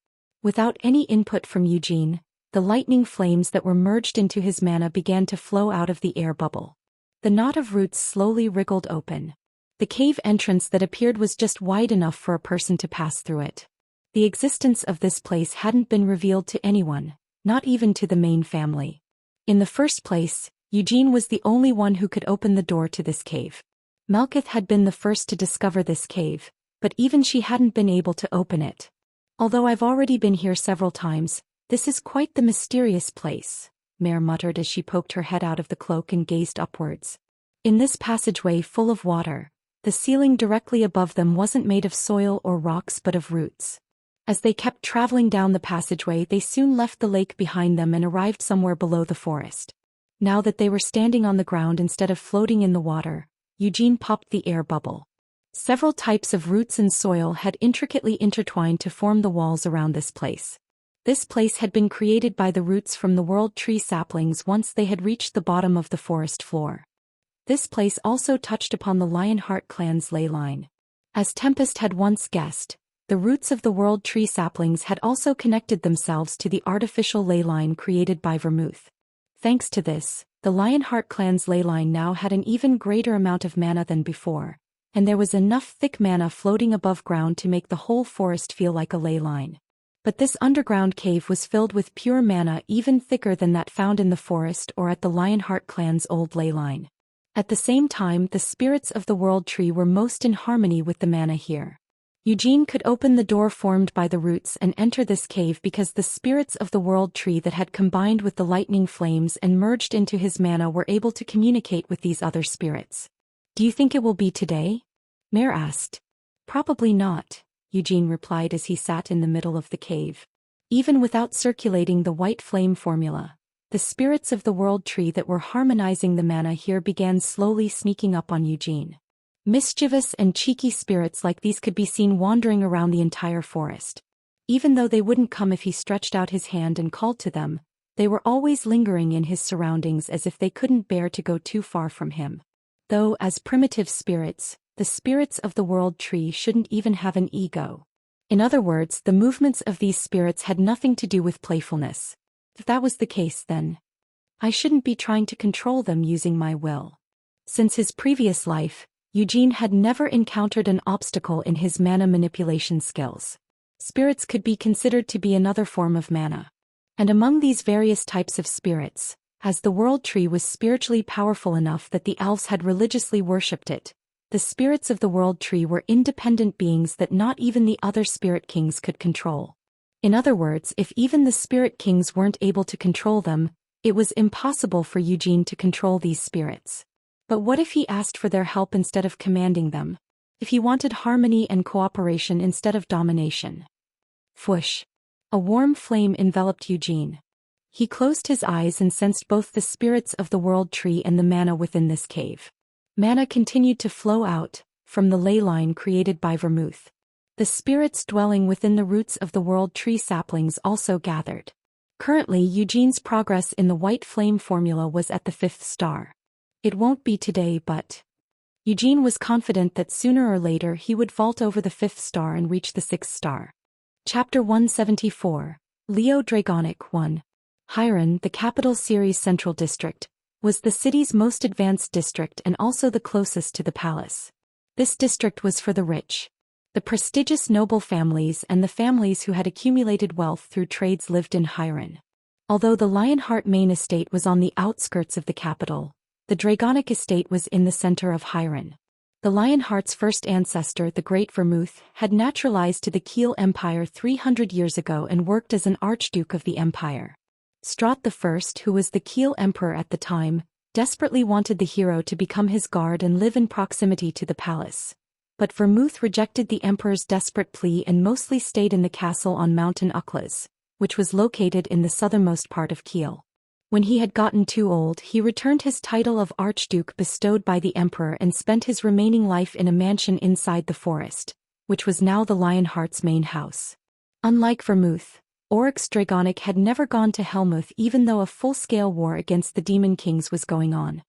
Without any input from Eugene, the lightning flames that were merged into his mana began to flow out of the air bubble. The knot of roots slowly wriggled open. The cave entrance that appeared was just wide enough for a person to pass through it. The existence of this place hadn't been revealed to anyone, not even to the main family. In the first place, Eugene was the only one who could open the door to this cave. Malkuth had been the first to discover this cave, but even she hadn't been able to open it. Although I've already been here several times, this is quite the mysterious place, Mare muttered as she poked her head out of the cloak and gazed upwards. In this passageway full of water, the ceiling directly above them wasn't made of soil or rocks but of roots. As they kept traveling down the passageway, they soon left the lake behind them and arrived somewhere below the forest. Now that they were standing on the ground instead of floating in the water, Eugene popped the air bubble. Several types of roots and soil had intricately intertwined to form the walls around this place. This place had been created by the roots from the world tree saplings once they had reached the bottom of the forest floor. This place also touched upon the Lionheart clan's ley line. As Tempest had once guessed, the roots of the world tree saplings had also connected themselves to the artificial ley line created by Vermouth. Thanks to this, the Lionheart clan's ley line now had an even greater amount of mana than before, and there was enough thick mana floating above ground to make the whole forest feel like a ley line. But this underground cave was filled with pure mana even thicker than that found in the forest or at the Lionheart clan's old ley line. At the same time, the spirits of the world tree were most in harmony with the mana here. Eugene could open the door formed by the roots and enter this cave because the spirits of the world tree that had combined with the lightning flames and merged into his mana were able to communicate with these other spirits. "Do you think it will be today?" Mare asked. "Probably not," Eugene replied as he sat in the middle of the cave. Even without circulating the white flame formula, the spirits of the world tree that were harmonizing the mana here began slowly sneaking up on Eugene. Mischievous and cheeky spirits like these could be seen wandering around the entire forest. Even though they wouldn't come if he stretched out his hand and called to them, they were always lingering in his surroundings as if they couldn't bear to go too far from him. Though, as primitive spirits, the spirits of the world tree shouldn't even have an ego. In other words, the movements of these spirits had nothing to do with playfulness. If that was the case, then I shouldn't be trying to control them using my will. Since his previous life, Eugene had never encountered an obstacle in his mana manipulation skills. Spirits could be considered to be another form of mana. And among these various types of spirits, as the world tree was spiritually powerful enough that the elves had religiously worshipped it, the spirits of the world tree were independent beings that not even the other spirit kings could control. In other words, if even the spirit kings weren't able to control them, it was impossible for Eugene to control these spirits. But what if he asked for their help instead of commanding them? If he wanted harmony and cooperation instead of domination? Fwoosh! A warm flame enveloped Eugene. He closed his eyes and sensed both the spirits of the world tree and the mana within this cave. Mana continued to flow out, from the ley line created by Vermouth. The spirits dwelling within the roots of the world tree saplings also gathered. Currently, Eugene's progress in the white flame formula was at the 5th star. It won't be today, but Eugene was confident that sooner or later he would vault over the 5th star and reach the 6th star. Chapter 174, Leo Dragonic 1. Hiron, the capital Ceres Central District, was the city's most advanced district and also the closest to the palace. This district was for the rich. The prestigious noble families and the families who had accumulated wealth through trades lived in Hiron. Although the Lionheart main estate was on the outskirts of the capital, the Dragonic estate was in the center of Hiron. The Lionheart's first ancestor, the Great Vermouth, had naturalized to the Kiel Empire 300 years ago and worked as an archduke of the empire. Strahd I, who was the Kiel emperor at the time, desperately wanted the hero to become his guard and live in proximity to the palace. But Vermouth rejected the emperor's desperate plea and mostly stayed in the castle on Mountain Uklas, which was located in the southernmost part of Kiel. When he had gotten too old, he returned his title of Archduke bestowed by the emperor and spent his remaining life in a mansion inside the forest, which was now the Lionheart's main house. Unlike Vermouth, Oryx Dragonic had never gone to Helmuth even though a full-scale war against the Demon Kings was going on.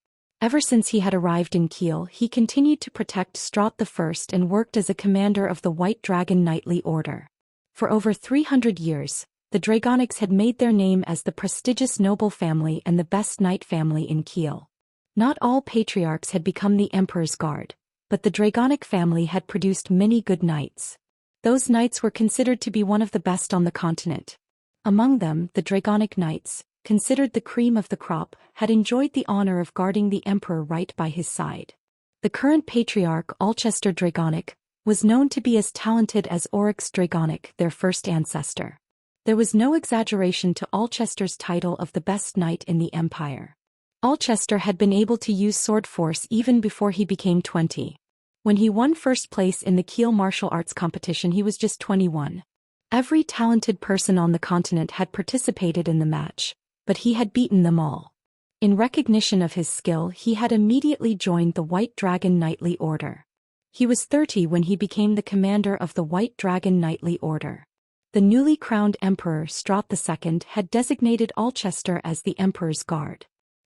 Ever since he had arrived in Kiel, he continued to protect Strahd I and worked as a commander of the White Dragon Knightly Order. For over 300 years, the Dragonics had made their name as the prestigious noble family and the best knight family in Kiel. Not all patriarchs had become the Emperor's Guard, but the Dragonic family had produced many good knights. Those knights were considered to be one of the best on the continent. Among them, the Dragonic knights, considered the cream of the crop, had enjoyed the honor of guarding the Emperor right by his side. The current patriarch, Alcester Dragonic, was known to be as talented as Oryx Dragonic, their first ancestor. There was no exaggeration to Alcester's title of the best knight in the Empire. Alcester had been able to use sword force even before he became 20. When he won first place in the Kiel martial arts competition, he was just 21. Every talented person on the continent had participated in the match, but he had beaten them all. In recognition of his skill, he had immediately joined the White Dragon Knightly Order. He was 30 when he became the commander of the White Dragon Knightly Order. The newly crowned Emperor Strahd II had designated Alcester as the Emperor's Guard.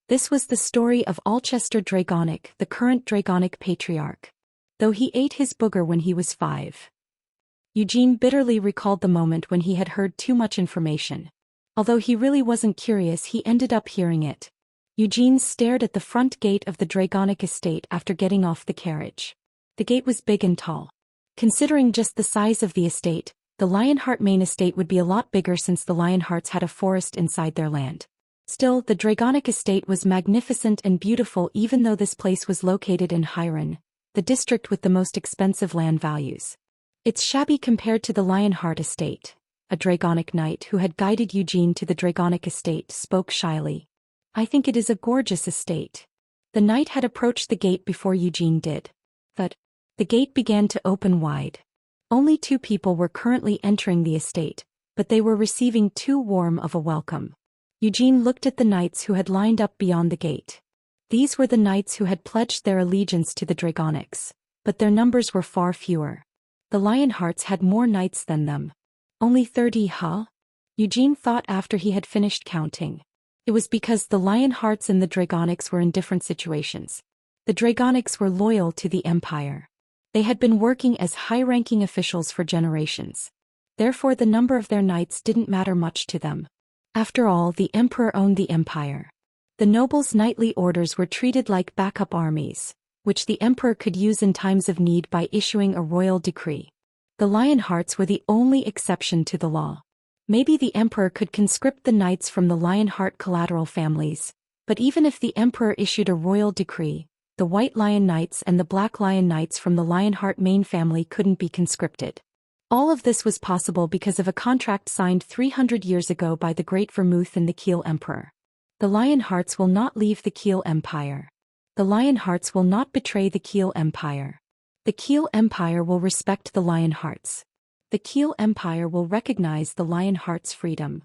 This was the story of Alcester Dragonic, the current Dragonic Patriarch. Though he ate his booger when he was 5. Eugene bitterly recalled the moment when he had heard too much information. Although he really wasn't curious, he ended up hearing it. Eugene stared at the front gate of the Dragonic estate after getting off the carriage. The gate was big and tall. Considering just the size of the estate, the Lionheart main estate would be a lot bigger since the Lionhearts had a forest inside their land. Still, the Dragonic estate was magnificent and beautiful even though this place was located in Hiren, the district with the most expensive land values. It's shabby compared to the Lionheart estate. A Dragonic knight who had guided Eugene to the Dragonic estate spoke shyly. I think it is a gorgeous estate. The knight had approached the gate before Eugene did. But the gate began to open wide. Only 2 people were currently entering the estate, but they were receiving too warm of a welcome. Eugene looked at the knights who had lined up beyond the gate. These were the knights who had pledged their allegiance to the Dragonics, but their numbers were far fewer. The Lionhearts had more knights than them. Only 30, huh? Eugene thought after he had finished counting. It was because the Lionhearts and the Dragonics were in different situations. The Dragonics were loyal to the Empire. They had been working as high-ranking officials for generations. Therefore the number of their knights didn't matter much to them. After all, the Emperor owned the Empire. The nobles' knightly orders were treated like backup armies, which the Emperor could use in times of need by issuing a royal decree. The Lionhearts were the only exception to the law. Maybe the Emperor could conscript the knights from the Lionheart collateral families, but even if the Emperor issued a royal decree, the White Lion Knights and the Black Lion Knights from the Lionheart main family couldn't be conscripted. All of this was possible because of a contract signed 300 years ago by the Great Vermouth and the Kiel Emperor. The Lionhearts will not leave the Kiel Empire. The Lionhearts will not betray the Kiel Empire. The Kiel Empire will respect the Lionhearts. The Kiel Empire will recognize the Lionhearts' freedom.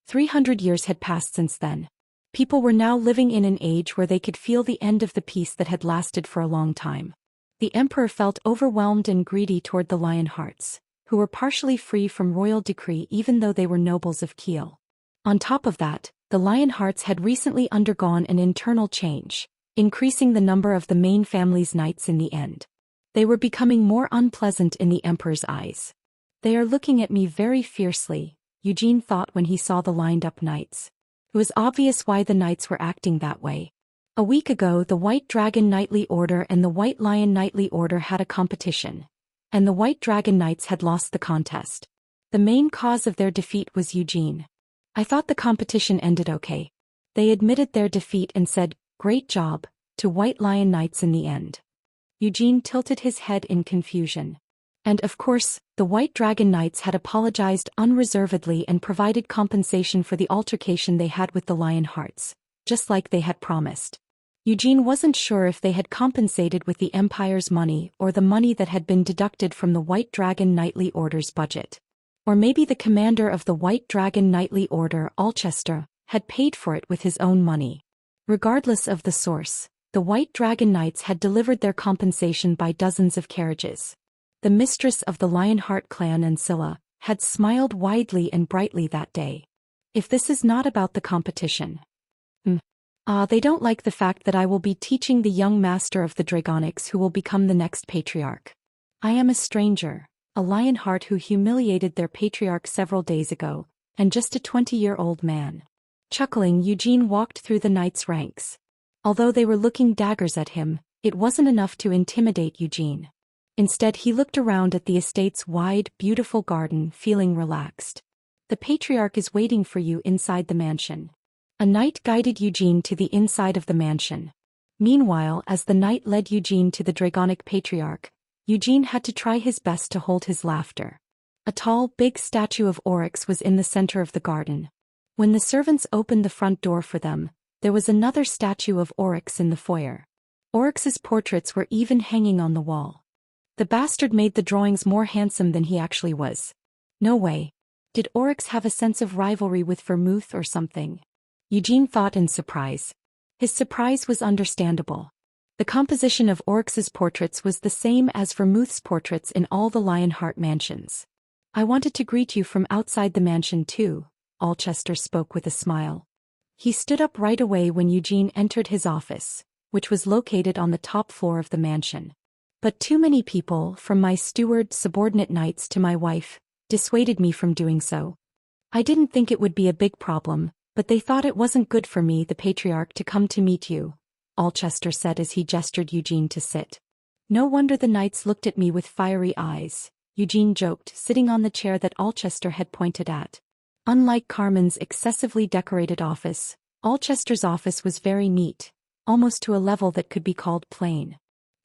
300 years had passed since then. People were now living in an age where they could feel the end of the peace that had lasted for a long time. The Emperor felt overwhelmed and greedy toward the Lionhearts, who were partially free from royal decree even though they were nobles of Kiel. On top of that, the Lionhearts had recently undergone an internal change, increasing the number of the main family's knights in the end. They were becoming more unpleasant in the Emperor's eyes. They are looking at me very fiercely, Eugene thought when he saw the lined-up knights. It was obvious why the knights were acting that way. A week ago, the White Dragon Knightly Order and the White Lion Knightly Order had a competition, and the White Dragon Knights had lost the contest. The main cause of their defeat was Eugene. I thought the competition ended okay. They admitted their defeat and said, "Great job," to White Lion Knights in the end. Eugene tilted his head in confusion. And of course, the White Dragon Knights had apologized unreservedly and provided compensation for the altercation they had with the Lionhearts, just like they had promised. Eugene wasn't sure if they had compensated with the Empire's money or the money that had been deducted from the White Dragon Knightly Order's budget. Or maybe the commander of the White Dragon Knightly Order, Alcester, had paid for it with his own money. Regardless of the source, the White Dragon Knights had delivered their compensation by dozens of carriages. The mistress of the Lionheart clan, Ancilla, had smiled widely and brightly that day. If this is not about the competition. They don't like the fact that I will be teaching the young master of the Dragonics who will become the next patriarch. I am a stranger, a Lionheart who humiliated their patriarch several days ago, and just a 20-year-old man. Chuckling, Eugene walked through the knights' ranks. Although they were looking daggers at him, it wasn't enough to intimidate Eugene. Instead, he looked around at the estate's wide, beautiful garden, feeling relaxed. The patriarch is waiting for you inside the mansion. A knight guided Eugene to the inside of the mansion. Meanwhile, as the knight led Eugene to the Dragonic patriarch, Eugene had to try his best to hold his laughter. A tall, big statue of Oryx was in the center of the garden. When the servants opened the front door for them, there was another statue of Oryx in the foyer. Oryx's portraits were even hanging on the wall. The bastard made the drawings more handsome than he actually was. No way. Did Oryx have a sense of rivalry with Vermouth or something? Eugene thought in surprise. His surprise was understandable. The composition of Oryx's portraits was the same as Vermouth's portraits in all the Lionheart mansions. I wanted to greet you from outside the mansion too, Alcester spoke with a smile. He stood up right away when Eugene entered his office, which was located on the top floor of the mansion. But too many people, from my steward, subordinate knights to my wife, dissuaded me from doing so. I didn't think it would be a big problem, but they thought it wasn't good for me, the patriarch, to come to meet you, Alcester said as he gestured Eugene to sit. No wonder the knights looked at me with fiery eyes, Eugene joked, sitting on the chair that Alcester had pointed at. Unlike Carmen's excessively decorated office, Alcester's office was very neat, almost to a level that could be called plain.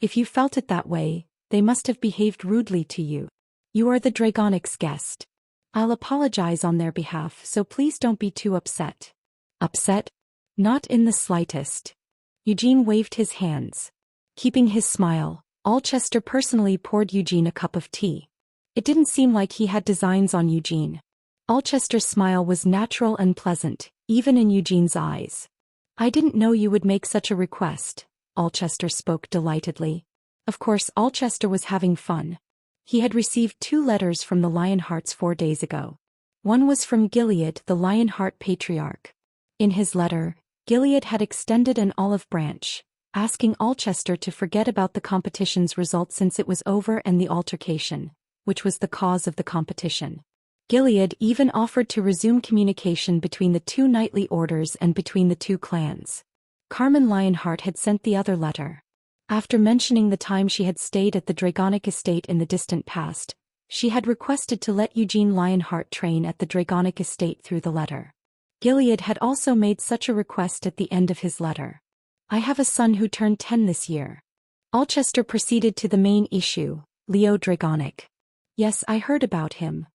If you felt it that way, they must have behaved rudely to you. You are the Dragonic's guest. I'll apologize on their behalf, so please don't be too upset. Upset? Not in the slightest. Eugene waved his hands. Keeping his smile, Alcester personally poured Eugene a cup of tea. It didn't seem like he had designs on Eugene. Alcester's smile was natural and pleasant, even in Eugene's eyes. I didn't know you would make such a request, Alcester spoke delightedly. Of course, Alcester was having fun. He had received 2 letters from the Lionhearts 4 days ago. One was from Gilead, the Lionheart patriarch. In his letter, Gilead had extended an olive branch, asking Alcester to forget about the competition's result since it was over and the altercation, which was the cause of the competition. Gilead even offered to resume communication between the 2 knightly orders and between the 2 clans. Carmen Lionheart had sent the other letter. After mentioning the time she had stayed at the Dragonic estate in the distant past, she had requested to let Eugene Lionheart train at the Dragonic estate through the letter. Gilead had also made such a request at the end of his letter. I have a son who turned 10 this year. Alcester proceeded to the main issue, Leo Dragonic. Yes, I heard about him.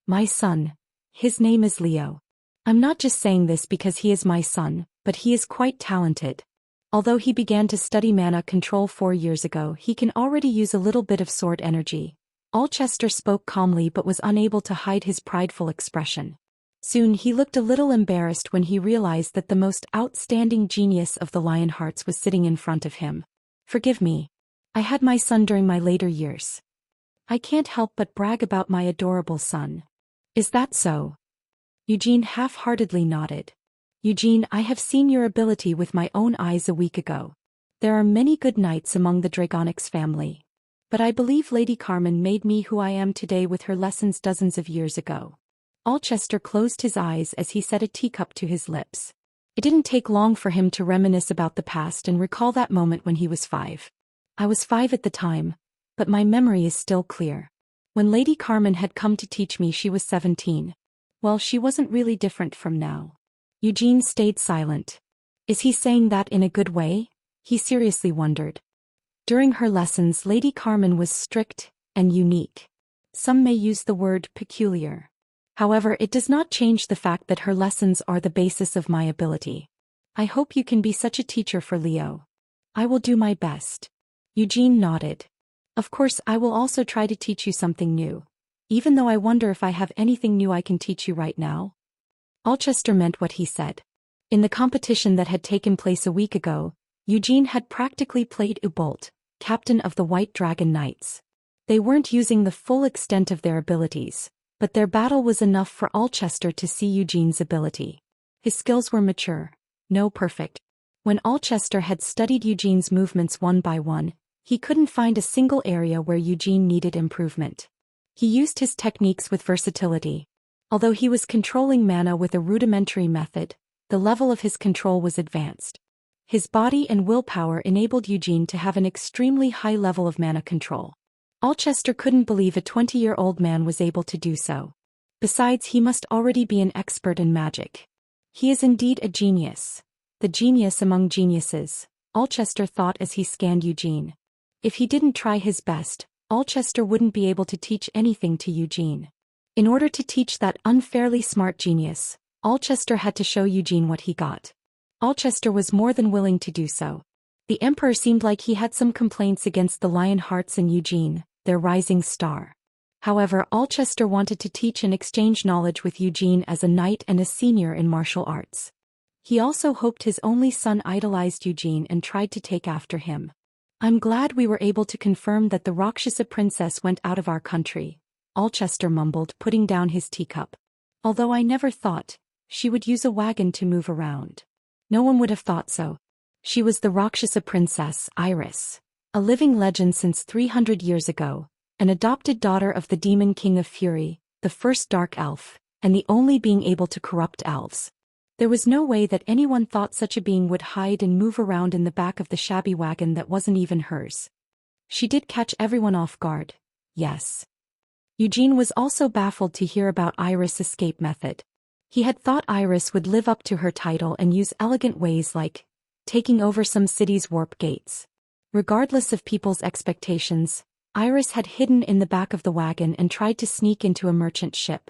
My son. His name is Leo. I'm not just saying this because he is my son, but he is quite talented. Although he began to study mana control 4 years ago, he can already use a little bit of sword energy. Alcester spoke calmly but was unable to hide his prideful expression. Soon he looked a little embarrassed when he realized that the most outstanding genius of the Lionhearts was sitting in front of him. Forgive me. I had my son during my later years. I can't help but brag about my adorable son. Is that so? Eugene half-heartedly nodded. Eugene, I have seen your ability with my own eyes a week ago. There are many good knights among the Dragonics family. But I believe Lady Carmen made me who I am today with her lessons dozens of years ago. Alcester closed his eyes as he set a teacup to his lips. It didn't take long for him to reminisce about the past and recall that moment when he was 5. I was 5 at the time, but my memory is still clear. When Lady Carmen had come to teach me, she was 17. Well, she wasn't really different from now. Eugene stayed silent. Is he saying that in a good way? He seriously wondered. During her lessons, Lady Carmen was strict and unique. Some may use the word peculiar. However, it does not change the fact that her lessons are the basis of my ability. I hope you can be such a teacher for Leo. I will do my best. Eugene nodded. Of course, I will also try to teach you something new. Even though I wonder if I have anything new I can teach you right now. Alcester meant what he said. In the competition that had taken place a week ago, Eugene had practically played Ubolt, captain of the White Dragon Knights. They weren't using the full extent of their abilities, but their battle was enough for Alcester to see Eugene's ability. His skills were mature, no perfect. When Alcester had studied Eugene's movements one by one, he couldn't find a single area where Eugene needed improvement. He used his techniques with versatility. Although he was controlling mana with a rudimentary method, the level of his control was advanced. His body and willpower enabled Eugene to have an extremely high level of mana control. Alcester couldn't believe a 20-year-old man was able to do so. Besides, he must already be an expert in magic. He is indeed a genius. The genius among geniuses, Alcester thought as he scanned Eugene. If he didn't try his best, Alcester wouldn't be able to teach anything to Eugene. In order to teach that unfairly smart genius, Alcester had to show Eugene what he got. Alcester was more than willing to do so. The Emperor seemed like he had some complaints against the Lionhearts and Eugene, their rising star. However, Alcester wanted to teach and exchange knowledge with Eugene as a knight and a senior in martial arts. He also hoped his only son idolized Eugene and tried to take after him. "I'm glad we were able to confirm that the Rakshasa princess went out of our country," Alcester mumbled, putting down his teacup. "Although I never thought she would use a wagon to move around. No one would have thought so. She was the Rakshasa princess, Iris, a living legend since 300 years ago, an adopted daughter of the demon king of fury, the first dark elf, and the only being able to corrupt elves. There was no way that anyone thought such a being would hide and move around in the back of the shabby wagon that wasn't even hers. She did catch everyone off guard, yes." Eugene was also baffled to hear about Iris' escape method. He had thought Iris would live up to her title and use elegant ways like taking over some city's warp gates. Regardless of people's expectations, Iris had hidden in the back of the wagon and tried to sneak into a merchant ship.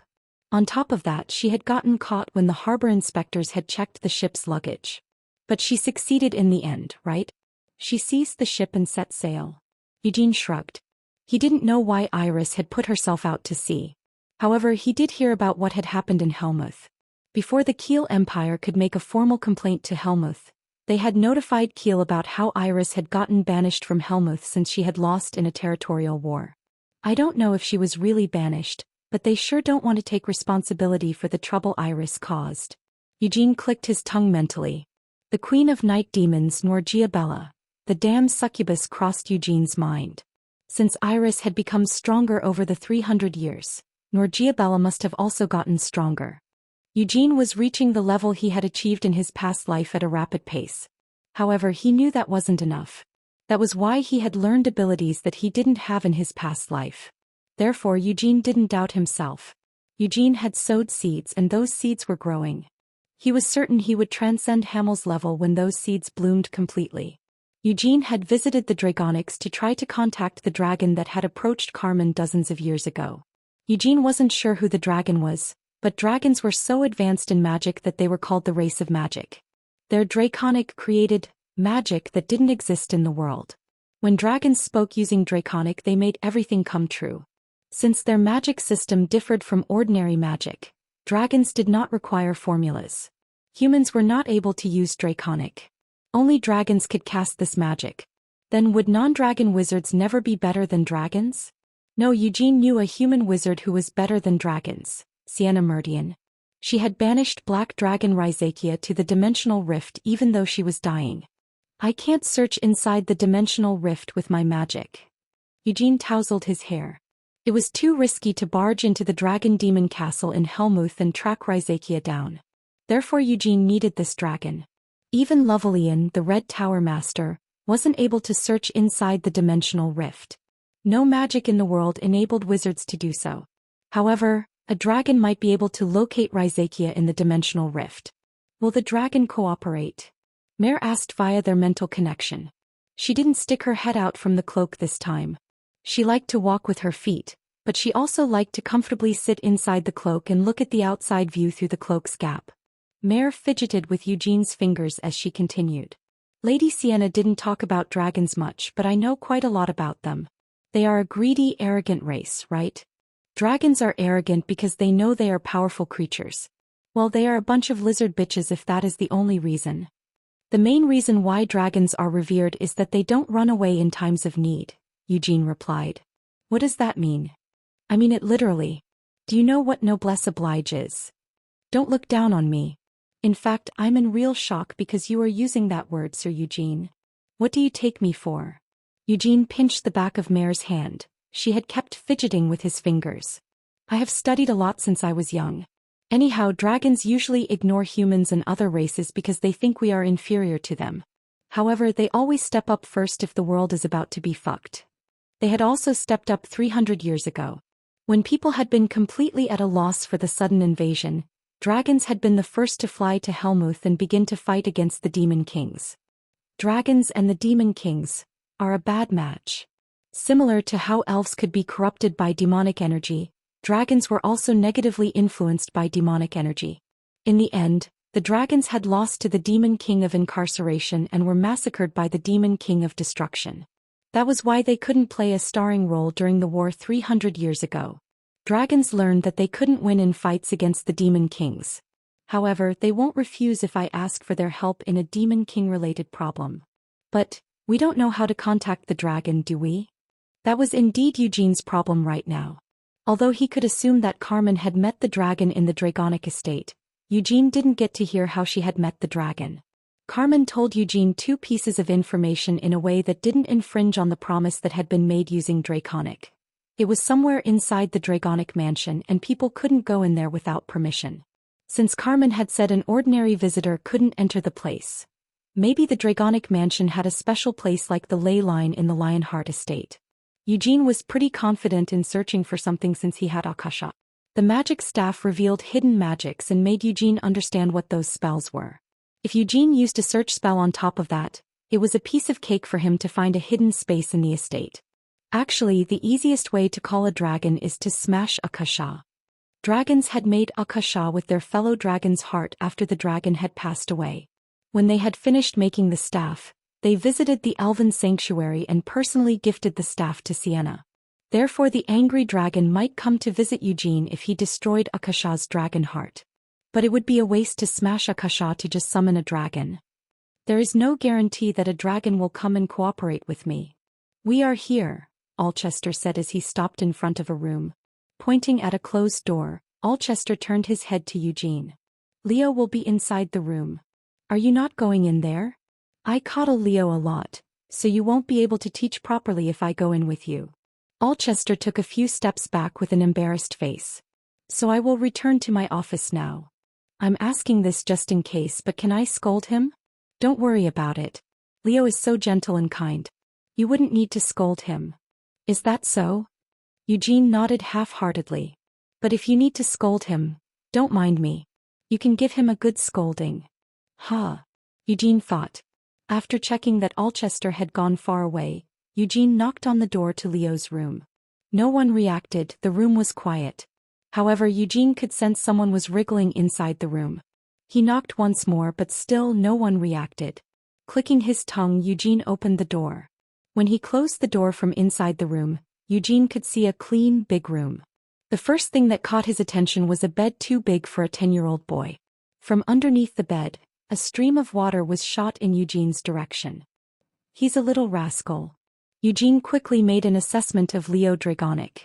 On top of that, she had gotten caught when the harbor inspectors had checked the ship's luggage. But she succeeded in the end, right? She seized the ship and set sail. Eugene shrugged. He didn't know why Iris had put herself out to sea. However, he did hear about what had happened in Helmuth. Before the Kiel Empire could make a formal complaint to Helmuth, they had notified Kiel about how Iris had gotten banished from Helmuth since she had lost in a territorial war. I don't know if she was really banished, but they sure don't want to take responsibility for the trouble Iris caused. Eugene clicked his tongue mentally. The queen of night demons, Norgiabella, the damned succubus, crossed Eugene's mind. Since Iris had become stronger over the 300 years, Norgiabella must have also gotten stronger. Eugene was reaching the level he had achieved in his past life at a rapid pace. However, he knew that wasn't enough. That was why he had learned abilities that he didn't have in his past life. Therefore, Eugene didn't doubt himself. Eugene had sowed seeds and those seeds were growing. He was certain he would transcend Hamel's level when those seeds bloomed completely. Eugene had visited the Dragonics to try to contact the dragon that had approached Carmen dozens of years ago. Eugene wasn't sure who the dragon was, but dragons were so advanced in magic that they were called the race of magic. Their Draconic created magic that didn't exist in the world. When dragons spoke using Draconic, they made everything come true. Since their magic system differed from ordinary magic, dragons did not require formulas. Humans were not able to use Draconic. Only dragons could cast this magic. Then would non-dragon wizards never be better than dragons? No, Eugene knew a human wizard who was better than dragons, Sienna Meridian. She had banished Black Dragon Rhyzakia to the Dimensional Rift even though she was dying. "I can't search inside the Dimensional Rift with my magic." Eugene tousled his hair. It was too risky to barge into the Dragon Demon Castle in Helmuth and track Rhyzakia down. Therefore Eugene needed this dragon. Even Lovelian, the Red Tower Master, wasn't able to search inside the Dimensional Rift. No magic in the world enabled wizards to do so. However, a dragon might be able to locate Rhyzakia in the Dimensional Rift. Will the dragon cooperate? Mare asked via their mental connection. She didn't stick her head out from the cloak this time. She liked to walk with her feet, but she also liked to comfortably sit inside the cloak and look at the outside view through the cloak's gap. Mare fidgeted with Eugene's fingers as she continued. "Lady Sienna didn't talk about dragons much, but I know quite a lot about them. They are a greedy, arrogant race, right? Dragons are arrogant because they know they are powerful creatures. Well, they are a bunch of lizard bitches if that is the only reason. The main reason why dragons are revered is that they don't run away in times of need," Eugene replied. "What does that mean?" "I mean it literally. Do you know what noblesse oblige is?" "Don't look down on me." In fact, I'm in real shock because you are using that word, Sir Eugene. What do you take me for? Eugene pinched the back of Mare's hand. She had kept fidgeting with his fingers. I have studied a lot since I was young. Anyhow, dragons usually ignore humans and other races because they think we are inferior to them. However, they always step up first if the world is about to be fucked. They had also stepped up 300 years ago. When people had been completely at a loss for the sudden invasion, dragons had been the first to fly to Helmuth and begin to fight against the demon kings. Dragons and the demon kings are a bad match. Similar to how elves could be corrupted by demonic energy, dragons were also negatively influenced by demonic energy. In the end, the dragons had lost to the demon king of incarceration and were massacred by the demon king of destruction. That was why they couldn't play a starring role during the war 300 years ago. Dragons learned that they couldn't win in fights against the demon kings. However, they won't refuse if I ask for their help in a demon king-related problem. But, we don't know how to contact the dragon, do we? That was indeed Eugene's problem right now. Although he could assume that Carmen had met the dragon in the Dragonic estate, Eugene didn't get to hear how she had met the dragon. Carmen told Eugene 2 pieces of information in a way that didn't infringe on the promise that had been made using Draconic. It was somewhere inside the Dragonic mansion and people couldn't go in there without permission. Since Carmen had said an ordinary visitor couldn't enter the place. Maybe the Dragonic mansion had a special place like the ley line in the Lionheart estate. Eugene was pretty confident in searching for something since he had Akasha. The magic staff revealed hidden magics and made Eugene understand what those spells were. If Eugene used a search spell on top of that, it was a piece of cake for him to find a hidden space in the estate. Actually, the easiest way to call a dragon is to smash Akasha. Dragons had made Akasha with their fellow dragon's heart after the dragon had passed away. When they had finished making the staff, they visited the elven sanctuary and personally gifted the staff to Sienna. Therefore the angry dragon might come to visit Eugene if he destroyed Akasha's dragon heart. But it would be a waste to smash Akasha to just summon a dragon. There is no guarantee that a dragon will come and cooperate with me. We are here, Alchester said as he stopped in front of a room. Pointing at a closed door, Alchester turned his head to Eugene. Leo will be inside the room. Are you not going in there? I coddle Leo a lot, so you won't be able to teach properly if I go in with you. Alchester took a few steps back with an embarrassed face. So I will return to my office now. I'm asking this just in case, but can I scold him? Don't worry about it. Leo is so gentle and kind. You wouldn't need to scold him. Is that so? Eugene nodded half-heartedly. But if you need to scold him, don't mind me. You can give him a good scolding. Huh. Eugene thought. After checking that Alchester had gone far away, Eugene knocked on the door to Leo's room. No one reacted, the room was quiet. However, Eugene could sense someone was wriggling inside the room. He knocked once more but still no one reacted. Clicking his tongue, Eugene opened the door. When he closed the door from inside the room, Eugene could see a clean, big room. The first thing that caught his attention was a bed too big for a 10-year-old boy. From underneath the bed, a stream of water was shot in Eugene's direction. He's a little rascal. Eugene quickly made an assessment of Leo Dragonic.